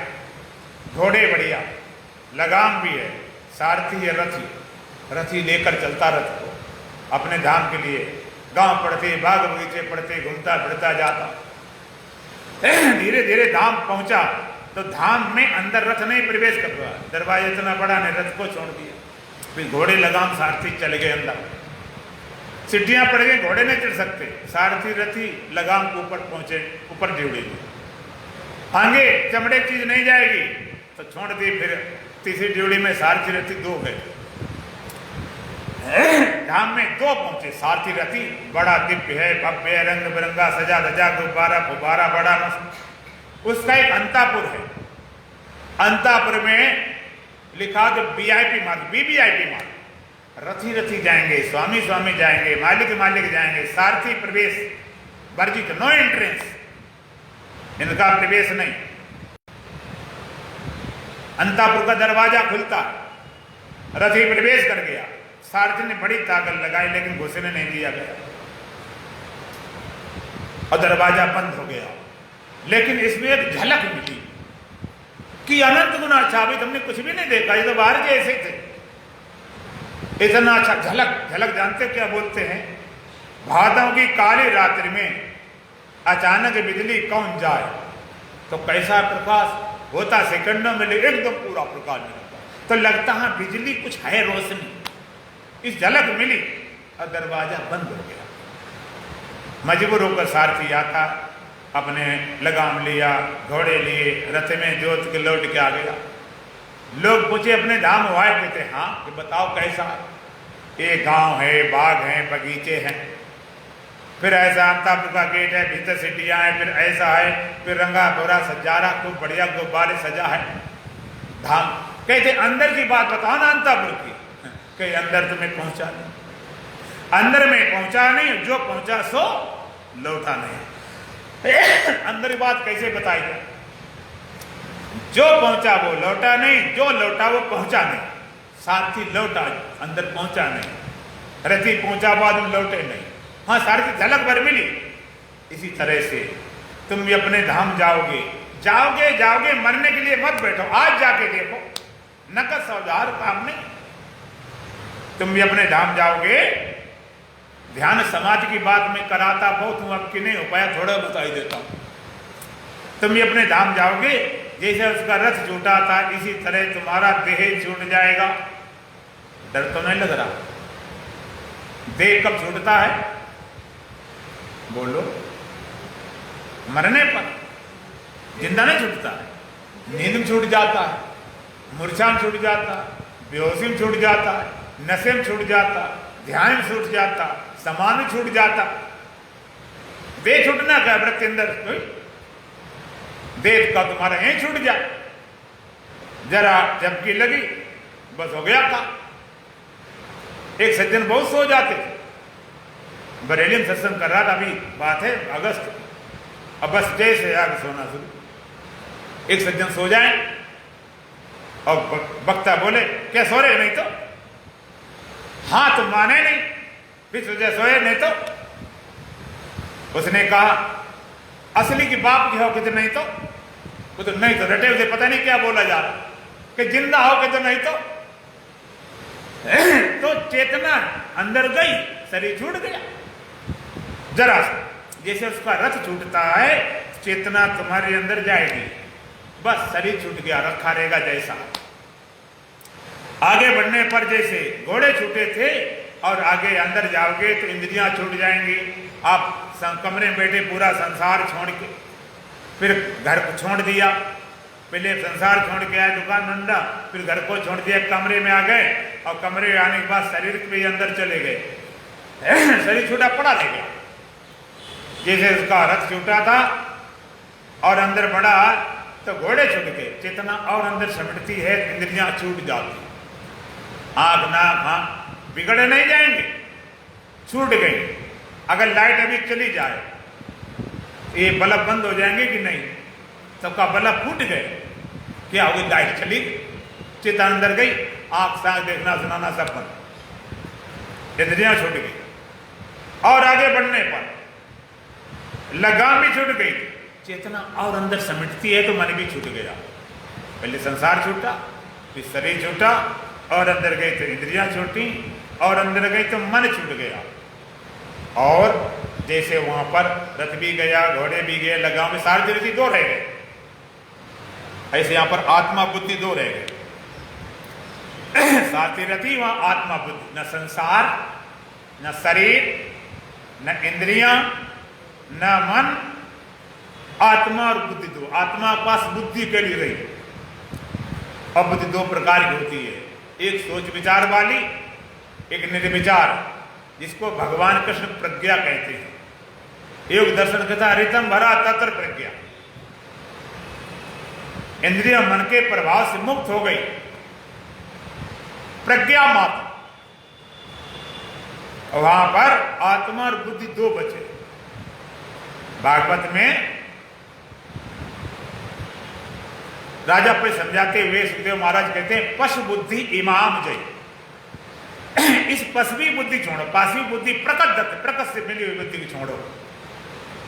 Speaker 1: घोड़े बढ़िया, लगाम भी है, सारथी है रथी, रथी लेकर चलता रथ को अपने धाम के लिए। गांव पड़ते, बाग बगीचे पड़ते, घूमता फिरता जाता। धीरे धीरे धाम पहुंचा तो धाम में अंदर रथ नहीं प्रवेश कर रहा, दरवाजा इतना बड़ा ने रथ को छोड़ दिया। फिर घोड़े लगाम सारथी चले गए अंदर, सीढ़ियां पड़ गई, घोड़े नहीं चढ़ सकते। सारथी रथी लगाम के ऊपर पहुंचे, ऊपर ड्यूड़ी आगे चमड़े चीज नहीं जाएगी तो छोड़ दी। फिर तीसरी ड्यूड़ी में सारथी रथी 2 गए। धाम में 2 पहुंचे। सारथी रथी बड़ा दिव्य है, भव्य है, रंग बिरंगा, सजा धजा, गुब्बारा फुब्बारा, बड़ा मस्त। उसका एक अंतापुर है। अंतापुर में लिखा तो VIP मार्ग, VVIP मार्ग। रथी रथी जाएंगे, स्वामी स्वामी जाएंगे, मालिक मालिक जाएंगे। सारथी प्रवेश वर्जित, नो एंट्रेंस, इनका प्रवेश नहीं। अंतापुर का दरवाजा खुलता, रथी प्रवेश कर गया। सारथी ने बड़ी ताकत लगाई लेकिन घुसने नहीं दिया गया और दरवाजा बंद हो गया। लेकिन इसमें एक झलक मिली कि अनंत गुना अच्छा, अभी तुमने कुछ भी नहीं देखा, ये तो बाहर के ऐसे थे। इतना अच्छा झलक, झलक जानते क्या बोलते हैं? भादों की काली रात्रि में अचानक बिजली कौन जाए तो कैसा प्रकाश होता, सेकंडों में एकदम पूरा प्रकाश मिलता। तो लगता है बिजली कुछ है, रोशनी। इस झलक मिली और दरवाजा बंद हो गया। मजबूर होकर सारथी आता, अपने लगाम लिया, घोड़े लिए, रथ में जोत के लौट के आ गया। लोग पूछे अपने धाम हुआ कहते हाँ, कि बताओ कैसा? ये गांव है, बाग हैं, बगीचे हैं, फिर ऐसा अंतापुर का गेट है, भीतर सीढ़ियां हैं, फिर ऐसा है, फिर रंगा भोरा सजारा, खूब बढ़िया गुब्बारे सजा है धाम। कहते अंदर की बात बताओ ना अंतापुर की। कहीं अंदर तुम्हें पहुंचा नहीं, अंदर में पहुंचा नहीं, जो पहुंचा सो लौटा नहीं। अंदर की बात कैसे बताई जाए? जो पहुंचा वो लौटा नहीं, जो लौटा वो पहुंचा नहीं। सारथी लौटा, अंदर पहुंचा नहीं। रथी पहुंचा, बाद में लौटे नहीं। हाँ, सारथी झलक भर मिली। इसी तरह से तुम भी अपने धाम जाओगे, जाओगे जाओगे, मरने के लिए मत बैठो, आज जाके देखो, नकद सौदार काम नहीं। तुम भी अपने धाम जाओगे। ध्यान समाज की बात में कराता बहुत हूं, अब की नहीं हो पाया, थोड़ा बताई देता हूं। तुम भी अपने धाम जाओगे, जैसे उसका रथ छूटा था इसी तरह तुम्हारा देह छूट जाएगा। डर तो नहीं लग रहा? देह कब छूटता है? बोलो। मरने पर। जिंदा नहीं छूटता है, नींद में छूट जाता है, मूर्छा में छूट जाता है, बेहोशी में छूट जाता है, नशे में छूट जाता, ध्यान में छूट जाता, समान में छूट जाता। देह छूटना क्या व्रत के अंदर? देह का तुम्हारा यहीं छूट जाए, जरा झपकी लगी बस हो गया था। एक सज्जन बहुत सो जाते थे, बरेली में सत्संग कर रहा था, अभी बात है अगस्त, अब बस जैसे आगे सोना शुरू। एक सज्जन सो जाए और वक्ता बोले क्या सो रहे? नहीं तो। हाँ, तुम माने नहीं, फिर सोचे सोए नहीं तो। उसने कहा असली की बाप की हो कि तो नहीं तो। वो तो नहीं तो रटे उसे पता नहीं क्या बोला जा रहा, कि जिंदा हो कि तो नहीं तो। तो चेतना अंदर गई, शरीर छूट गया। जरा जैसे उसका रथ छूटता है, चेतना तुम्हारे अंदर जाएगी, बस शरीर छूट गया, रखा रहेगा जैसा। आगे बढ़ने पर जैसे घोड़े छूटे थे और आगे अंदर जाओगे तो इंद्रियां छूट जाएंगी। आप कमरे में बैठे पूरा संसार छोड़ के, फिर घर को छोड़ दिया, पहले संसार छोड़ के आए, दुकान धंधा, फिर घर को छोड़ दिया, कमरे में आ गए और कमरे आने के बाद शरीर के अंदर चले गए। शरीर छूटा पड़ा रह गया। जैसे उसका रथ छूटा था और अंदर बढ़ा तो घोड़े छूट गए, चेतना और अंदर सिमटती है, इंद्रियां छूट जाती, आंख नाक हाँ बिगड़े नहीं जाएंगे, छूट गई। अगर लाइट अभी चली जाए ये बल्ब बंद हो जाएंगे कि नहीं? सबका बल्ब फूट गए, क्या होगी? लाइट चली, चेतना अंदर गई, आंख सांख देखना सुनाना सब बंद, इंद्रियां छूट गई। और आगे बढ़ने पर लगाम भी छूट गई, चेतना और अंदर समिटती है तो मन भी छूट गया। पहले संसार छूटा, फिर शरीर छूटा और अंदर गई तो इंद्रियां छूटी और अंदर गई तो मन छूट गया। और जैसे वहां पर रथ भी गया, घोड़े भी गए, लगाम में सारी दृष्टि दो रह गए, ऐसे यहां पर आत्मा बुद्धि दो रह गए। साथी रथी वहां आत्मा बुद्धि, न संसार, न शरीर, न इंद्रियां, न मन, आत्मा और बुद्धि दो। आत्मा के पास बुद्धि के लिए रही। और बुद्धि दो प्रकार की होती है, एक सोच विचार वाली, एक निर्विचार, जिसको भगवान कृष्ण प्रज्ञा कहते हैं। योग दर्शन कथा रितम भरा तत्र प्रज्ञा। इंद्रिय मन के प्रभाव से मुक्त हो गई, प्रज्ञा मात्र। वहां पर आत्मा और बुद्धि दो बचे। भागवत में राजा पे समझाते हुए सुखदेव महाराज कहते हैं पशु बुद्धि इमाम जय। इस पशवी बुद्धि छोड़ो, पाशवी बुद्धि प्रकट से मिली हुई बुद्धि को छोड़ो,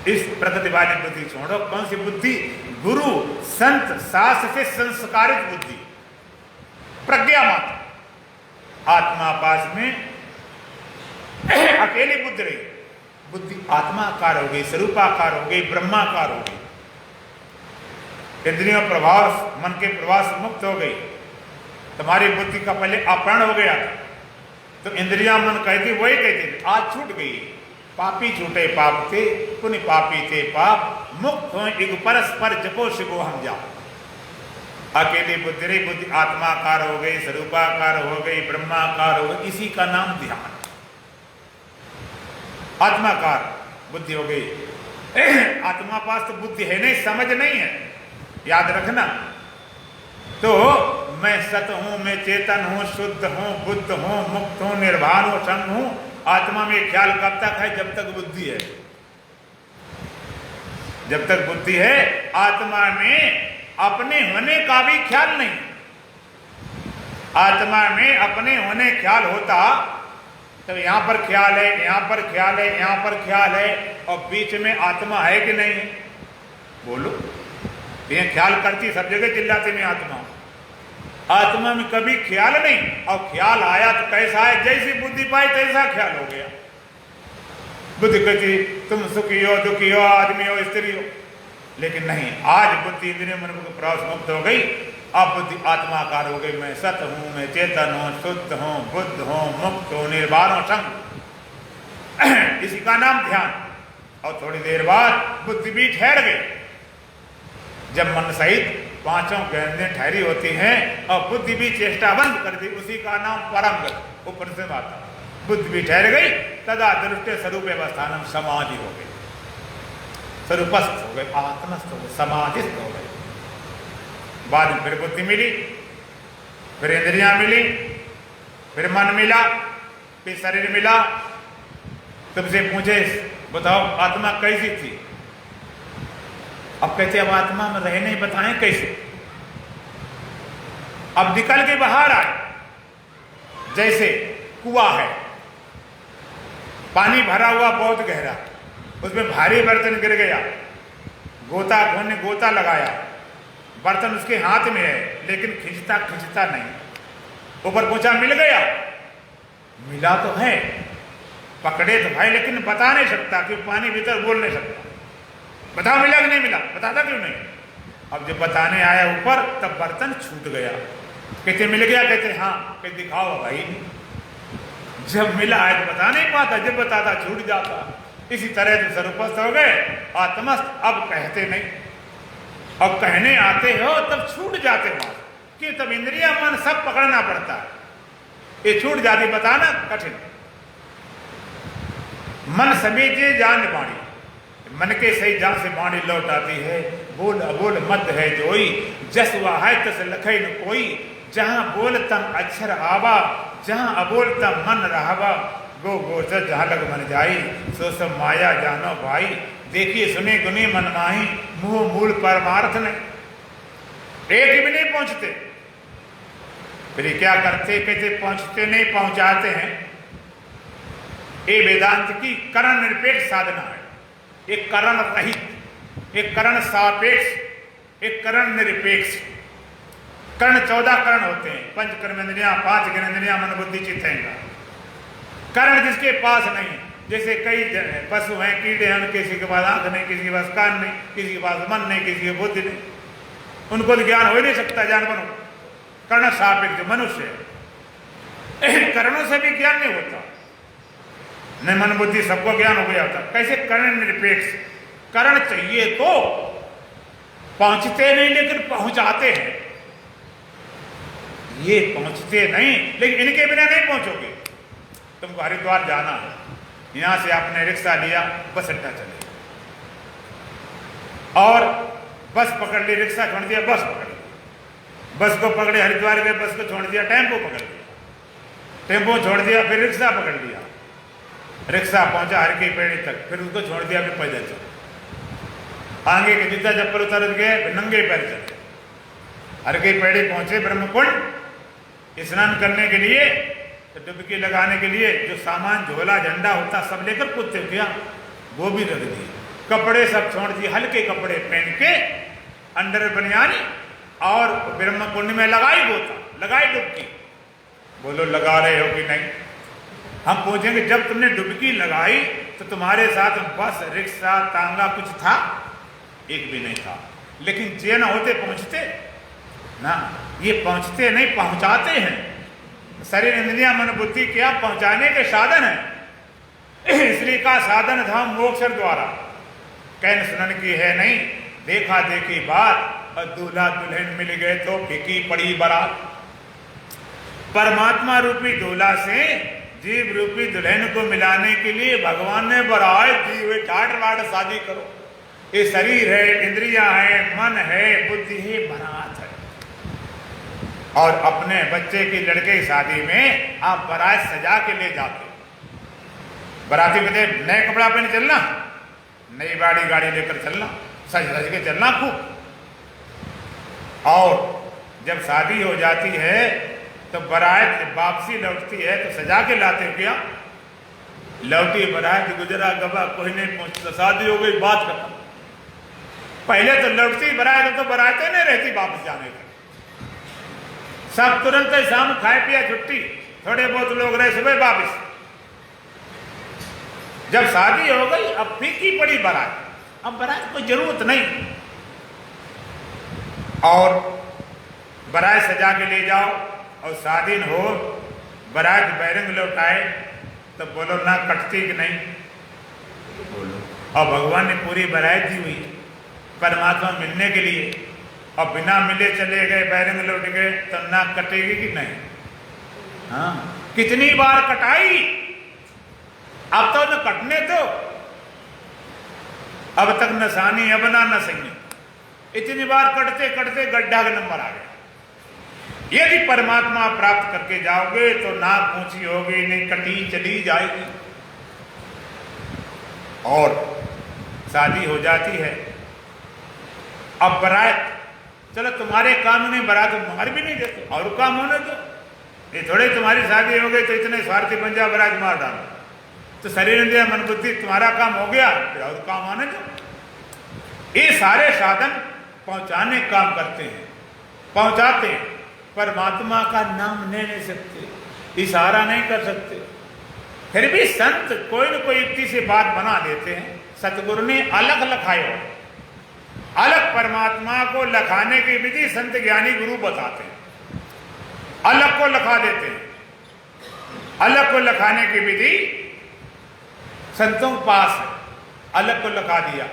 Speaker 1: इस प्रकृति वाली बुद्धि छोड़ो। कौन सी बुद्धि? गुरु संत शास्त्र से संस्कारित बुद्धि, प्रज्ञा मात्र। आत्मा पास में अकेली बुद्धि रही, बुद्धि आत्माकार हो गई, स्वरूपाकार हो गई, ब्रह्माकार हो गई। इंद्रियों प्रभाव, मन के प्रभाव से मुक्त हो गई। तुम्हारी बुद्धि का पहले अपहरण हो गया था, तो इंद्रियां मन कहती वही कहती, आज छूट गई। पापी छूटे पाप थे, पुण्य पापी थे पाप, मुक्त हो एक परस्पर जपो शिवो हम जा। अकेली बुद्धि रही, बुद्धि आत्माकार हो गई, स्वरूपाकार हो गई, ब्रह्माकार हो गई। इसी का नाम ध्यान। आत्माकार बुद्धि हो गई। आत्मा पास तो बुद्धि है नहीं, समझ नहीं है, याद रखना। तो मैं सत हूं, मैं चेतन हूं, शुद्ध हूं, बुद्ध हूं, मुक्त हूं, निर्वाण हूं, संग हूं। आत्मा में ख्याल कब तक है? जब तक बुद्धि है। जब तक बुद्धि है आत्मा में अपने होने का भी ख्याल नहीं। आत्मा में अपने होने ख्याल होता तो यहां पर ख्याल है, यहां पर ख्याल है, यहां पर ख्याल है, और बीच में आत्मा है कि नहीं है? बोलो। ये ख्याल करती सब जगह चिल्लाते में आत्मा, आत्मा में कभी ख्याल नहीं। और ख्याल आया तो कैसा है? जैसी बुद्धि पाई तैसा ख्याल हो गया। बुद्धि कहती तुम सुखी हो, दुखी हो, आदमी हो, स्त्री हो, लेकिन नहीं, आज बुद्धि इंद्रिय मन को प्रवास मुक्त हो गई। अब बुद्धि आत्माकार हो गई। मैं सत हूं, मैं चेतन हूं, शुद्ध हूं, बुद्ध हूं, मुक्त हूं, निर्वाण हूं, संग। इसी का नाम ध्यान। और थोड़ी देर बाद बुद्धि भी ठहर गई। जब मन सहित पांचों गंधें ठहरी होती हैं और बुद्धि भी चेष्टा बंद कर दी, उसी का नाम परम गति, ऊपर से बात। बुद्धि भी ठहर गई, तदा दृष्टि स्वरूप अवस्थान समाधि हो गई, स्वरूपस्थ हो गए, आत्मस्थ हो गए, समाधिस्थ हो गए। बाद में फिर बुद्धि मिली, फिर इंद्रियां मिली, फिर मन मिला, फिर शरीर मिला। तुमसे पूछे बताओ आत्मा कैसी थी? अब कहते अब आत्मा में रहे नहीं, बताएं कैसे? अब निकल के बाहर आए। जैसे कुआं है, पानी भरा हुआ बहुत गहरा, उसमें भारी बर्तन गिर गया, गोताखोर ने गोता लगाया, बर्तन उसके हाथ में है लेकिन खींचता खींचता नहीं, ऊपर पहुंचा, मिल गया, मिला तो है, पकड़े तो भाई, लेकिन बता नहीं सकता कि पानी भीतर बोल नहीं सकता। बताओ मिला कि नहीं मिला? बताता क्यों नहीं? अब जब बताने आया ऊपर तब बर्तन छूट गया। कहते मिल गया? कहते हाँ। कहते दिखाओ भाई। जब मिला है तो बता नहीं पाता, जब बताता छूट जाता। इसी तरह तुम स्वरूपस्थ हो गए, आत्मस्थ। अब कहते नहीं, अब कहने आते हो तब छूट जाते हो कि तब इंद्रिया मन सब पकड़ना पड़ता है। ये छूट जाती, बताना कठिन। मन समीचे जान बाणी, मन के सही जान से बाणी लौट आती है। बोल अबोल मत है जोई, जस वह है तस लखई न कोई। जहां बोल तम अक्षर आवा, जहां अबोल तम मन रहावा। गो गोचर जहां लग मन जाई, सो सब माया जानो भाई। देखिए सुने गुनी मन माही, मुंह मूल परमार्थ नहीं। एक भी नहीं पहुंचते। फिर क्या करते? कहते पहुंचते नहीं, पहुंचाते हैं। ये वेदांत की करण निरपेक्ष साधना है। एक करण रहित, एक करण सापेक्ष, एक करण निरपेक्ष। कर्ण 14 कर्ण होते हैं, पंच कर्मेंद्रियां, 5 ज्ञानेंद्रियां, मन बुद्धि चित्त अहंकार। कर्ण जिसके पास नहीं, जैसे कई पशु हैं, कीड़े हैं, किसी के पास आंख नहीं, किसी के पास कान नहीं, किसी के पास मन नहीं, किसी की बुद्धि नहीं, उनको तो ज्ञान हो ही नहीं सकता जानवरों को। कर्ण सापेक्ष मनुष्य है, कर्णों से भी ज्ञान नहीं होता। न मन बुद्धि सबको ज्ञान हो गया होता। कैसे? कर्ण निरपेक्ष। कर्ण चाहिए तो पहुंचते नहीं लेकिन पहुंचाते हैं। ये पहुंचते नहीं लेकिन इनके बिना नहीं पहुंचोगे। तुमको हरिद्वार जाना है, यहां से आपने रिक्शा लिया, बस अड्डा चले, और बस पकड़ ली, रिक्शा छोड़ दिया, बस पकड़ ली, बस को पकड़े हरिद्वार गए, बस को छोड़ दिया, टेम्पो पकड़ लिया, टेम्पो छोड़ दिया, फिर रिक्शा पकड़ लिया, रिक्शा पहुंचा हर की पेड़ी तक, फिर उसको छोड़ दिया, फिर पैदल चल, आगे के जूता चप्पल उतर गए, फिर नंगे पैर चले, हर की पेड़ी पहुंचे ब्रह्मकुंड स्नान करने के लिए, तो डुबकी लगाने के लिए जो सामान झोला झंडा होता सब लेकर कूदते किया, वो भी रख दिए, कपड़े सब छोड़ दिए, हल्के कपड़े पहन के अंडर बनियानी, और ब्रह्मकुंड में लगाई गोता, लगाई डुबकी। बोलो लगा रहे हो कि नहीं? हम पूछेंगे जब तुमने डुबकी लगाई तो तुम्हारे साथ बस रिक्शा तांगा कुछ था? एक भी नहीं था। लेकिन जे न होते पहुंचते ना, ये पहुंचते नहीं, पहुंचाते हैं। शरीर इंद्रियां मन बुद्धि क्या पहुंचाने के साधन है। इसलिए का साधन धाम मोक्ष द्वारा। कहन सुनन की है नहीं, देखा देखी बात, और दूल्हा दुल्हन मिल गए तो फीकी पड़ी बारात। परमात्मा रूपी दूल्हा से जीव रूपी दुल्हन को मिलाने के लिए भगवान ने बरात दी हुई, ठाट बाट शादी करो। ये शरीर है, इंद्रियां है, मन है, बुद्धि है, बारात है। और अपने बच्चे की लड़के की शादी में आप बारात सजा के ले जाते, बराती कहते नए कपड़ा पहन चलना, नई गाड़ी लेकर चलना, सज धज के चलना खूब। और जब शादी हो जाती है तो बारात वापसी लौटती है तो सजा के लाते हो क्या? लौटी बारात, गुजरा गवा, कोई नहीं पहुंचता, शादी हो गई, बात खत्म। पहले तो लौटती बारात तो बारातें नहीं रहती वापस जाने का, सब तुरंत शाम खाए पिया छुट्टी, थोड़े बहुत लोग रहे सुबह वापस। जब शादी हो गई अब फीकी पड़ी बारात, अब बारात कोई जरूरत नहीं। और बारात सजा के ले जाओ और शादी हो, बारात बैरंग लौटाए तो बोलो ना कटती कि नहीं? बोलो। और भगवान ने पूरी बारात दी हुई परमात्मा मिलने के लिए, और बिना मिले चले गए, बैरंग लौट गए तो नाक कटेगी कि नहीं? हाँ, कितनी बार कटाई, अब तो न कटने दो, अब तक न सानी अब ना सही, इतनी बार कटते कटते गड्ढा का नंबर आ गया। यदि परमात्मा प्राप्त करके जाओगे तो नाक ऊंची होगी नहीं, कटी चली जाएगी। और शादी हो जाती है, अब बारात, चलो तुम्हारे काम में बारात मार भी नहीं देते, और काम होने दो, ये थोड़े तुम्हारी शादी हो गई तो इतने स्वार्थी बन जा बारात मार डालो, तो शरीर इंद्रिय मन बुद्धि तुम्हारा काम हो गया, फिर और काम आने दो। ये सारे साधन पहुंचाने काम करते हैं, पहुंचाते हैं, परमात्मा का नाम ले नहीं सकते, इशारा नहीं कर सकते। फिर भी संत कोई न कोई युक्ति से बात बना देते हैं। सतगुरु ने अलग लखाए हो, अलग परमात्मा को लखाने की विधि संत ज्ञानी गुरु बताते हैं, अलग को लखा देते हैं। अलग को लखाने की विधि संतों के पास है, अलग को लखा दिया,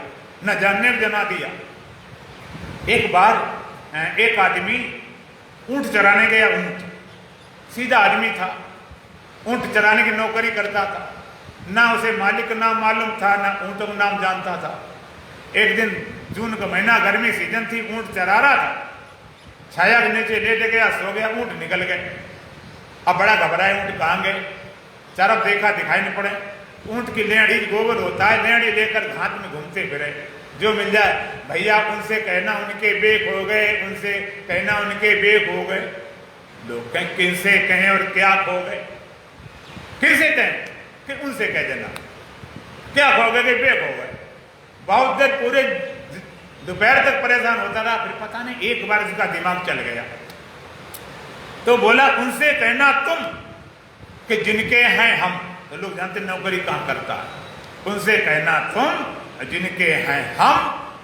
Speaker 1: न जानने को जना दिया। एक बार एक आदमी ऊंट चराने गया, ऊंट सीधा आदमी था, ऊंट चराने की नौकरी करता था, ना उसे मालिक का नाम मालूम था, ना ऊंटों का नाम जानता था। एक दिन जून का महीना, गर्मी सीजन थी, ऊंट चरा रहा था, छाया के नीचे लेट गया, सो गया, ऊंट निकल गए। अब बड़ा घबराए, ऊंट कहाँ गए, तरफ देखा, दिखाई नहीं पड़े। ऊंट की लेड़ी गोबर होता है, लेड़ी लेकर घाट में घूमते फिरे, जो मिल जाए भैया उनसे कहना उनके बेक हो गए, उनसे कहना उनके बेक हो गए। लोग कहें किनसे कहें और क्या खो गए, किनसे कहें कि उनसे कह देना क्या खो गए कि बेक हो गए। बहुत देर पूरे दोपहर तक परेशान होता रहा, फिर पता नहीं एक बार उसका दिमाग चल गया, तो बोला उनसे कहना तुम कि जिनके हैं हम। तो लोग जानते नौकरी कहाँ करता है। उनसे कहना तुम जिनके हैं हम,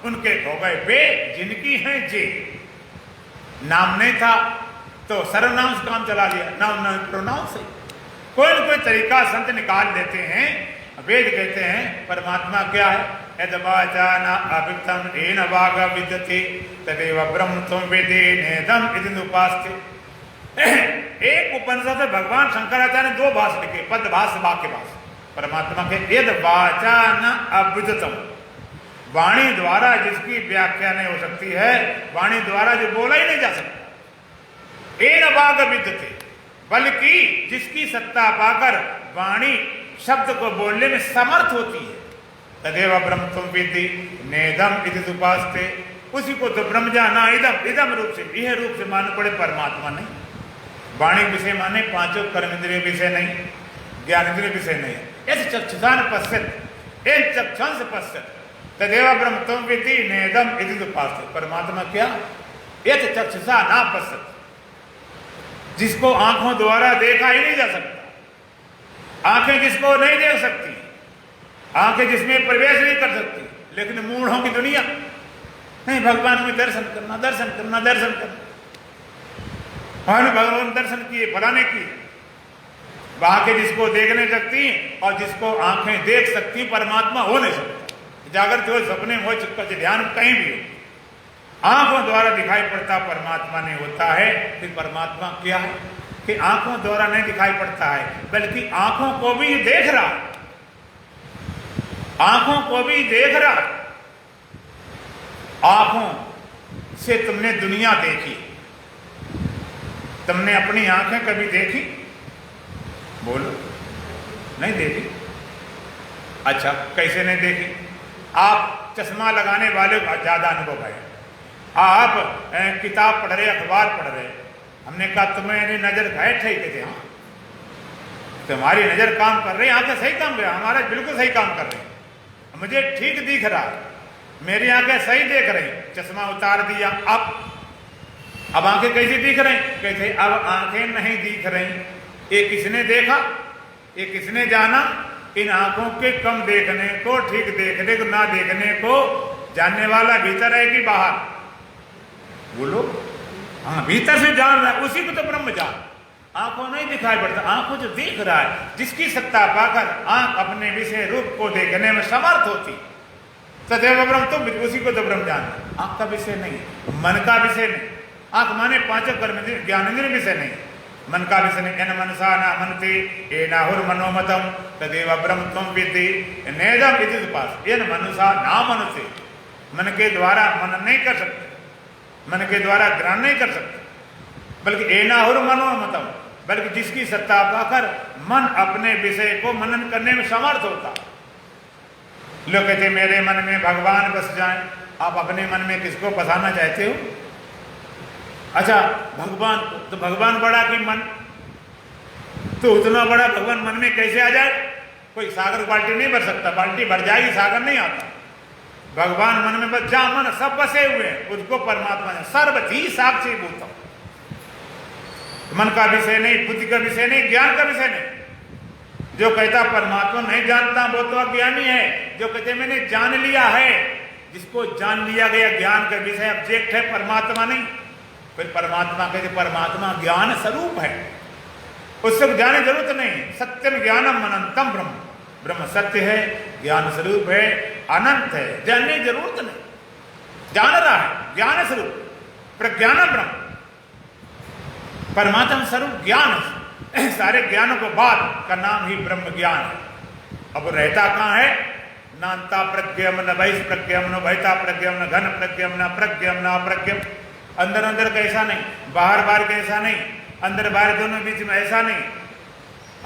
Speaker 1: उनके हो गए वे जिनकी हैं जे। नाम नहीं था तो सर्वनाम से काम चला लिया, नाम न प्रोनाउन से कोई न कोई तरीका संत निकाल देते हैं। वेद कहते हैं परमात्मा क्या है, यदवाचान अभितम एन वाग विद्यते तदेव ब्रह्म तुम वेदे नेदम इदं उपास्ते। एक उपनिषद में भगवान शंकराचार्य ने दो भाष लिखे, पद भाष वाक्य भाष। परमात्मा के यद वाचान अभितम, वाणी द्वारा जिसकी व्याख्या नहीं हो सकती है, वाणी द्वारा जो बोला ही नहीं जा सकता। एन वाग विद्यते, बल्कि जिसकी सत्ता पाकर वाणी शब्द को बोलने में समर्थ होती है। तदेव ब्रह्म तुम विद्धि नेदम इदं उपास्ते, उसी को तो ब्रह्म जाना। इदम इदम रूप से, यह रूप से मानना पड़े, परमात्मा नहीं। वाणी विषय माने पांचों कर्म इंद्रिय विषय नहीं, ज्ञान इंद्रिय विषय नहीं। ऐसे चक्षुषान पश्यत, इन चक्षुषान से पश्यत तदेव ब्रह्म तुम विद्धि नेदम इदं उपास्ते। परमात्मा क्या, ये चक्षुषा ना पश्यत, जिसको आंखों द्वारा देखा ही नहीं जा सकता। आंखें जिसको नहीं देख सकती, आंखें जिसमें प्रवेश नहीं कर सकती, लेकिन मूढ़ों की दुनिया नहीं, भगवान में दर्शन करना, दर्शन करना, दर्शन करना। हमने भगवान दर्शन किए, फलाने किए। वहां के जिसको देख नहीं सकती और जिसको आंखें देख सकती, परमात्मा हो नहीं सकता। जागृत हो, सपने में हो, चुपकर ध्यान कहीं भी हो, आंखों द्वारा दिखाई पड़ता परमात्मा नहीं होता है। फिर परमात्मा क्या है कि आंखों द्वारा नहीं दिखाई पड़ता है, बल्कि आंखों को भी देख रहा, आंखों को भी देख रहा। आंखों से तुमने दुनिया देखी, तुमने अपनी आंखें कभी देखी? बोलो, नहीं देखी। अच्छा, कैसे नहीं देखी? आप चश्मा लगाने वाले को ज्यादा अनुभव है। आप किताब पढ़ रहे, अखबार पढ़ रहे, हमने कहा तुम्हें नजर है ठीक है? हाँ, तुम्हारी नजर काम कर रही, आंखें सही काम कर रही, हमारा बिल्कुल सही काम कर रही, मुझे ठीक दिख रहा, मेरी आंखें सही देख रही। चश्मा उतार दिया, अब आंखें कैसी दिख रही? कहते अब आंखें नहीं दिख रही। ये किसने देखा, ये किसने जाना? इन आंखों के कम देखने को, ठीक देखने को, ना देखने को जानने वाला भीतर है कि बाहर? बोलो। हाँ, भीतर से जान रहा है, उसी को तो ब्रह्म जान। आंखों नहीं दिखाई पड़ता, आंखों जो देख रहा है, जिसकी सत्ता पाकर आंख अपने विषय रूप को देखने में समर्थ होती, सदैव ब्रह्म, तो उसी को तो ब्रह्म जानना। आंख का विषय नहीं, मन का विषय नहीं। आंख माने पांचों कर्म ज्ञानेंद्रिय विषय नहीं, मन का विषय नहीं। एन मनसा न मनते ये नाहुर मनोमतम तदेव ब्रह्म त्वं विद्धि नेदम इति उपास। एन मनसा ना मनते, मन के द्वारा मनन नहीं कर सकते, मन के द्वारा ग्रहण नहीं कर सकते, बल्कि ए नाहुर मनोमतम, बल्कि जिसकी सत्ता पाकर मन अपने विषय को मनन करने में समर्थ होता। लोग कहते मेरे मन में भगवान बस जाए। आप अपने मन में किसको बसाना चाहते हो? अच्छा, भगवान तो भगवान बड़ा कि मन? तो उतना बड़ा भगवान मन में कैसे आ जाए? कोई सागर बाल्टी नहीं भर सकता, बाल्टी भर जाएगी, सागर नहीं आता। भगवान मन में बस, जहां मन सब बसे हुए हैं उसको परमात्मा ने सर्वथी साक्षी भूतम। मन का विषय नहीं, बुद्धि का विषय नहीं, ज्ञान का विषय नहीं। जो कहता परमात्मा नहीं जानता वो तो अज्ञानी है। जो कहते मैंने जान लिया है, जिसको जान लिया गया ज्ञान का विषय ऑब्जेक्ट है, परमात्मा नहीं। फिर परमात्मा कहते परमात्मा ज्ञान स्वरूप है, उससे जाने जरूरत नहीं। सत्यम ज्ञानम अनंतम ब्रह्म, ब्रह्म सत्य है, ज्ञान स्वरूप है, अनंत है, जानने की जरूरत नहीं, जान रहा है, ज्ञान स्वरूप प्रज्ञान ब्रह्म, परमात्मा स्वरूप ज्ञान। सारे ज्ञानों को बाद का नाम ही ब्रह्म ज्ञान है। अब रहता कहाँ है? नान्ता प्रज्ञम न बहिष प्रज्ञम न भयता प्रज्ञम न घन प्रज्ञम न प्रज्ञम न अप्रज्ञम। अंदर अंदर का ऐसा नहीं, बाहर बाहर का ऐसा नहीं, अंदर बाहर दोनों बीच में ऐसा नहीं।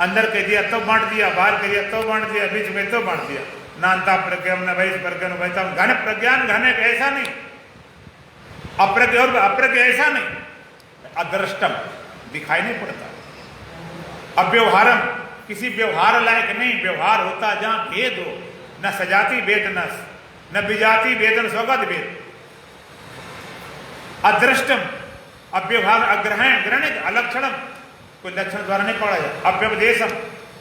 Speaker 1: अंदर कह दिया तो बांट दिया, बाहर कह दिया तो बांट दिया, बीच में तो बांट दिया। नान्ता प्रज्ञम न बहिष प्रज्ञम न भयता, घन प्रज्ञान घन ऐसा नहीं, अप्रज्ञ और अप्रज्ञ ऐसा नहीं, अदृष्टम दिखाई नहीं पड़ता। अव्यवहारम किसी व्यवहार लायक नहीं, व्यवहार होता जहां भेद हो, न सजाति भेद न विजाति भेद न स्वगत भेद। अदृष्टम अव्यवहार, अग्रहण ग्रहण अलक्षणम, कोई लक्षण द्वारा नहीं पढ़ा जाए। अव्यवदेशम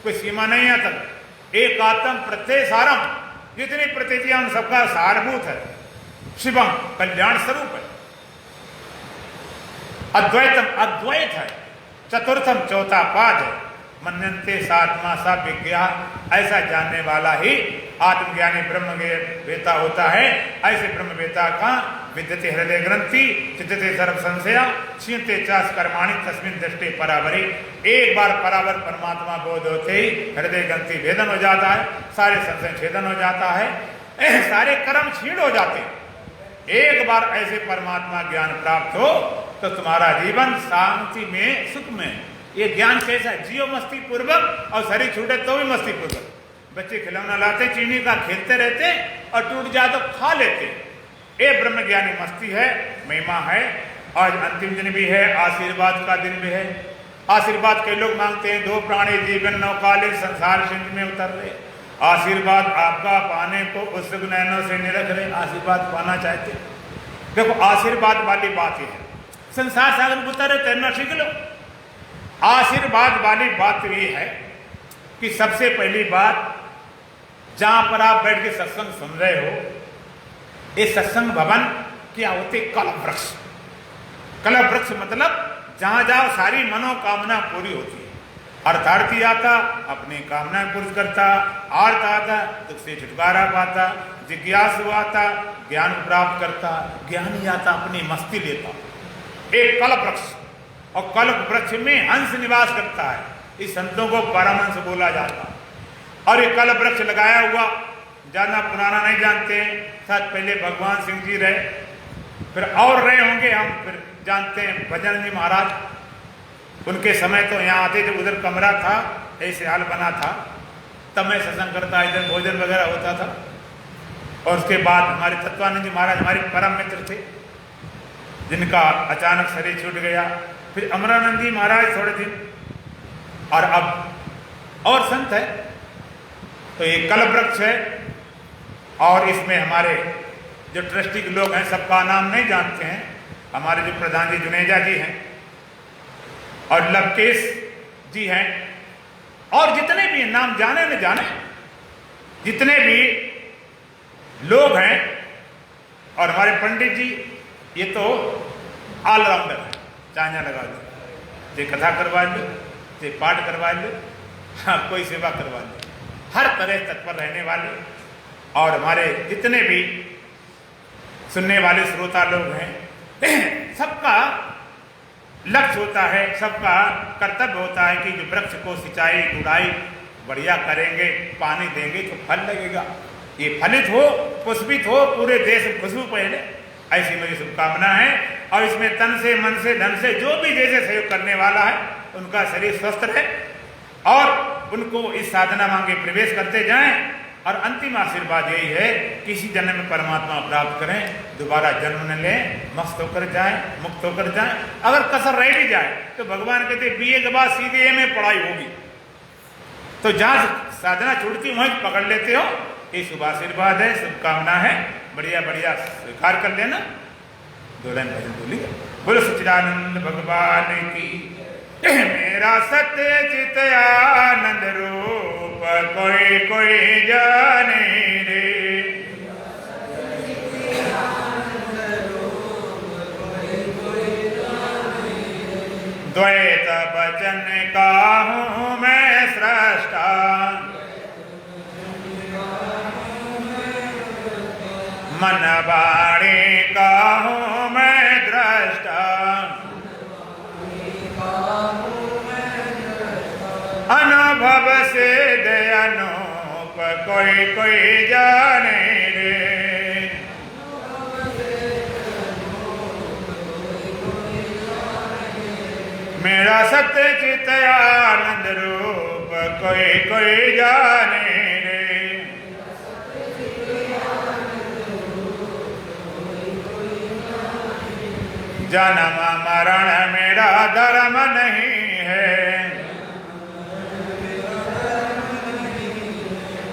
Speaker 1: कोई सीमा नहीं है तक। एक आत्म प्रत्यय सारम, जितनी प्रतीतियां उन सबका सारभूत है। शिवम कल्याण स्वरूप है। अद्वैतम अद्वैत है। चतुर्थम चौथा पाद है। मनन्ते सात्मा सा विज्ञा, ऐसा जानने वाला ही आत्मज्ञानी ब्रह्म वेता होता है। ऐसे ब्रह्म वेता का विद्यते हृदय ग्रंथि चिद्यते सर्व संशया क्षीणते चास कर्माणि तस्मिन् दृष्टि परावरी। एक बार परावर परमात्मा बोध होते ही हृदय ग्रंथि भेदन हो जाता है, सारे संशय छेदन हो जाता है, सारे कर्म क्षीण हो जाते हैं। एक बार ऐसे परमात्मा ज्ञान प्राप्त हो तो तुम्हारा जीवन शांति में, सुख में। ये ज्ञान कैसा है? जियो मस्ती पूर्वक और शरीर छूटे तो भी मस्ती पूर्वक। बच्चे खिलौना लाते चीनी का, खेलते रहते और टूट जाए तो खा लेते। ये ब्रह्म ज्ञानी मस्ती है, महिमा है। आज अंतिम दिन भी है, आशीर्वाद का दिन भी है। आशीर्वाद के लोग मांगते हैं, दो प्राणी जीवन नौकाले संसार सिंधु में उतर रहे, आशीर्वाद आपका पाने को उत्सुक नैनों से निरख रहे, आशीर्वाद पाना चाहते। देखो आशीर्वाद वाली बात है, संसार सागर में उतर रहे, तैरना सीख लो। आशीर्वाद वाली बात तो ये है कि सबसे पहली बात, जहां पर आप बैठ के सत्संग सुन रहे हो, ये सत्संग भवन क्या होते? कल्प वृक्ष। कल्प वृक्ष मतलब जहां जाओ सारी मनोकामना पूरी होती है। अर्थार्थी आता अपनी कामनाएं पूरी करता, आर्त आता दुख से छुटकारा पाता, जिज्ञासु आता ज्ञान प्राप्त करता, ज्ञानी आता अपनी मस्ती लेता। एक कल्प वृक्ष, और कल्प वृक्ष में हंस निवास करता है, इस संतों को परमहंस बोला जाता। और ये कल्प वृक्ष लगाया हुआ ज्यादा पुराना नहीं जानते हैं, शायद पहले भगवान सिंह जी रहे, फिर और रहे होंगे, हम फिर जानते हैं भजन जी महाराज, उनके समय तो यहाँ आते थे, उधर कमरा था, ऐसे हाल बना था, तब मैं सत्संग करता, इधर भोजन वगैरह होता था। और उसके बाद हमारे तत्वानंद जी महाराज हमारे परम मित्र थे, जिनका अचानक शरीर छूट गया। फिर अमरानंद जी महाराज थोड़े दिन, और अब और संत है। तो ये कल्प वृक्ष है, और इसमें हमारे जो ट्रस्टी के लोग हैं सबका नाम नहीं जानते हैं। हमारे जो प्रधान जी जुनेजा जी हैं और लवकेश जी हैं, और जितने भी नाम जाने न जाने जितने भी लोग हैं, और हमारे पंडित जी, ये तो ऑलराउंडर है, चांजा लगा लो, चाहे कथा करवा लो, चाहे पाठ करवा लो, हाँ कोई सेवा करवा लो, हर तरह तत्पर रहने वाले। और हमारे जितने भी सुनने वाले श्रोता लोग हैं, सबका लक्ष्य होता है, सबका कर्तव्य होता है कि जो वृक्ष को सिंचाई गुड़ाई बढ़िया करेंगे, पानी देंगे तो फल लगेगा, ये फलित हो, पुष्पित हो, पूरे देश में खुशबू फैले, ऐसी मेरी शुभकामना है। और इसमें तन से, मन से, धन से जो भी जैसे सहयोग करने वाला है, उनका शरीर स्वस्थ रहे और उनको इस साधना मांगे प्रवेश करते जाएं। और अंतिम आशीर्वाद यही है, किसी जन्म में परमात्मा प्राप्त करें, दोबारा जन्म न लें, मस्त होकर जाएं, मुक्त होकर जाएं। अगर कसर रह भी जाए तो भगवान कहते बीए के बाद सीधे एमए पढ़ाई होगी, तो जहां साधना छूटती वहीं पकड़ लेते हो। ये शुभ आशीर्वाद है, शुभकामना है, बढ़िया बढ़िया स्वीकार कर लेना। दो लाइन भजन बोलिए। बोलो सच्चिदानंद भगवान की। मेरा सत्य चित आनंद रूप कोई कोई जाने रे, द्वैत वचन का हूँ मैं सृष्टा, मन वाणी का हूँ मैं दृष्टा, अनुभव से दयानूप कोई कोई जाने रे। मेरा सत्य चित आनंद रूप कोई कोई जाने रे। जन्म मरण मेरा धर्म नहीं है,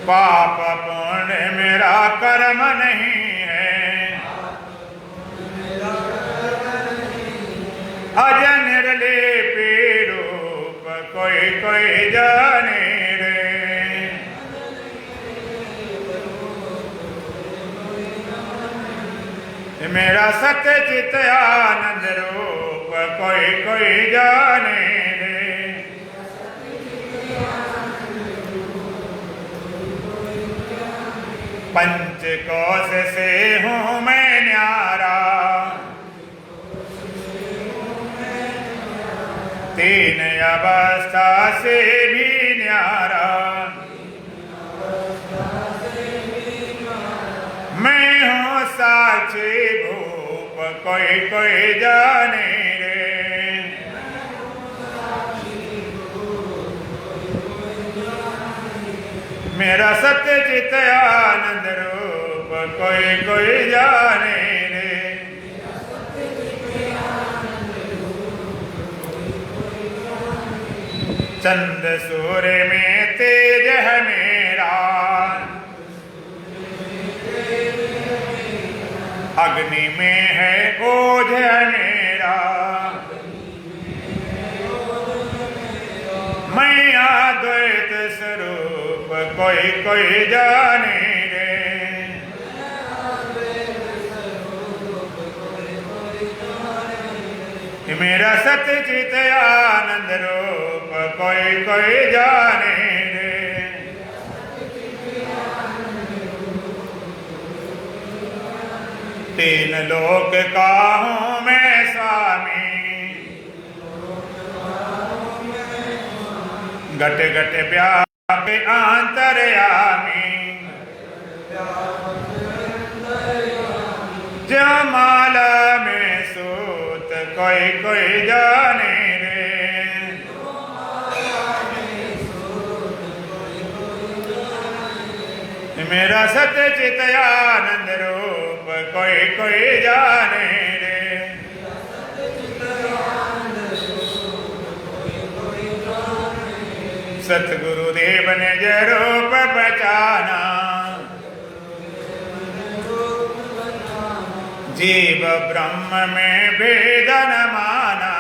Speaker 1: पाप पुण्य मेरा कर्म नहीं है, अज निर्लेपी रूप कोई कोई जाने रे। मेरा सत्य चित आनंद रूप कोई कोई जाने रे। पंचकोश से हूँ मैं न्यारा, तीन अवस्था से भी न्यारा, मैं हूँ साक्षी भूप कोई कोई जाने रे। मेरा सत्य चित आनंद रूप कोई कोई जाने रे। चंद सूर्य में तेज है मेरा, अग्नि में है ओज है मेरा, मैं अद्वैत स्वरूप कोई कोई जाने रे। मेरा सत्य चित आनंद रूप कोई कोई जाने रे। तीन लोक का हूँ मैं स्वामी, घट घट व्यापी अंतर्यामी, जमाला में सूत कोई कोई जाने रे। मेरा सत्य चित आनंद रूप कोई कोई जाने रे। सतगुरुदेव ने जो रूप पहचाना, जीव ब्रह्म में भेद न माना।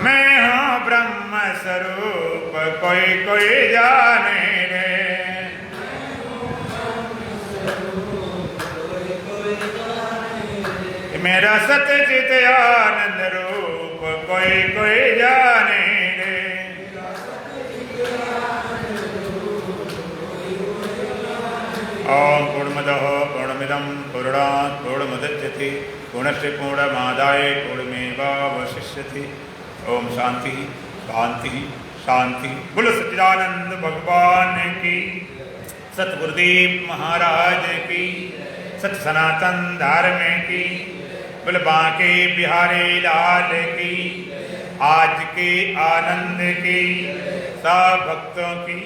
Speaker 1: मैं हूँ ब्रह्म स्वरूप कोई कोई जाने रे। मेरा सच्चित आनंद रूप कोई कोई जाने रे। ओम पूर्णमदः पूर्णमिदं पूर्णात् पूर्णमुदच्यते पूर्णस्य पूर्णमादाय पूर्णमेवावशिष्यते। ओम शांति शांति शांति। बोलो सच्चिदानंद भगवान की, सतगुरुदेव महाराज की, सत्य सनातन धर्म की, बोल बांके बिहारी लाल की, आज के आनंद की, सब भक्तों की।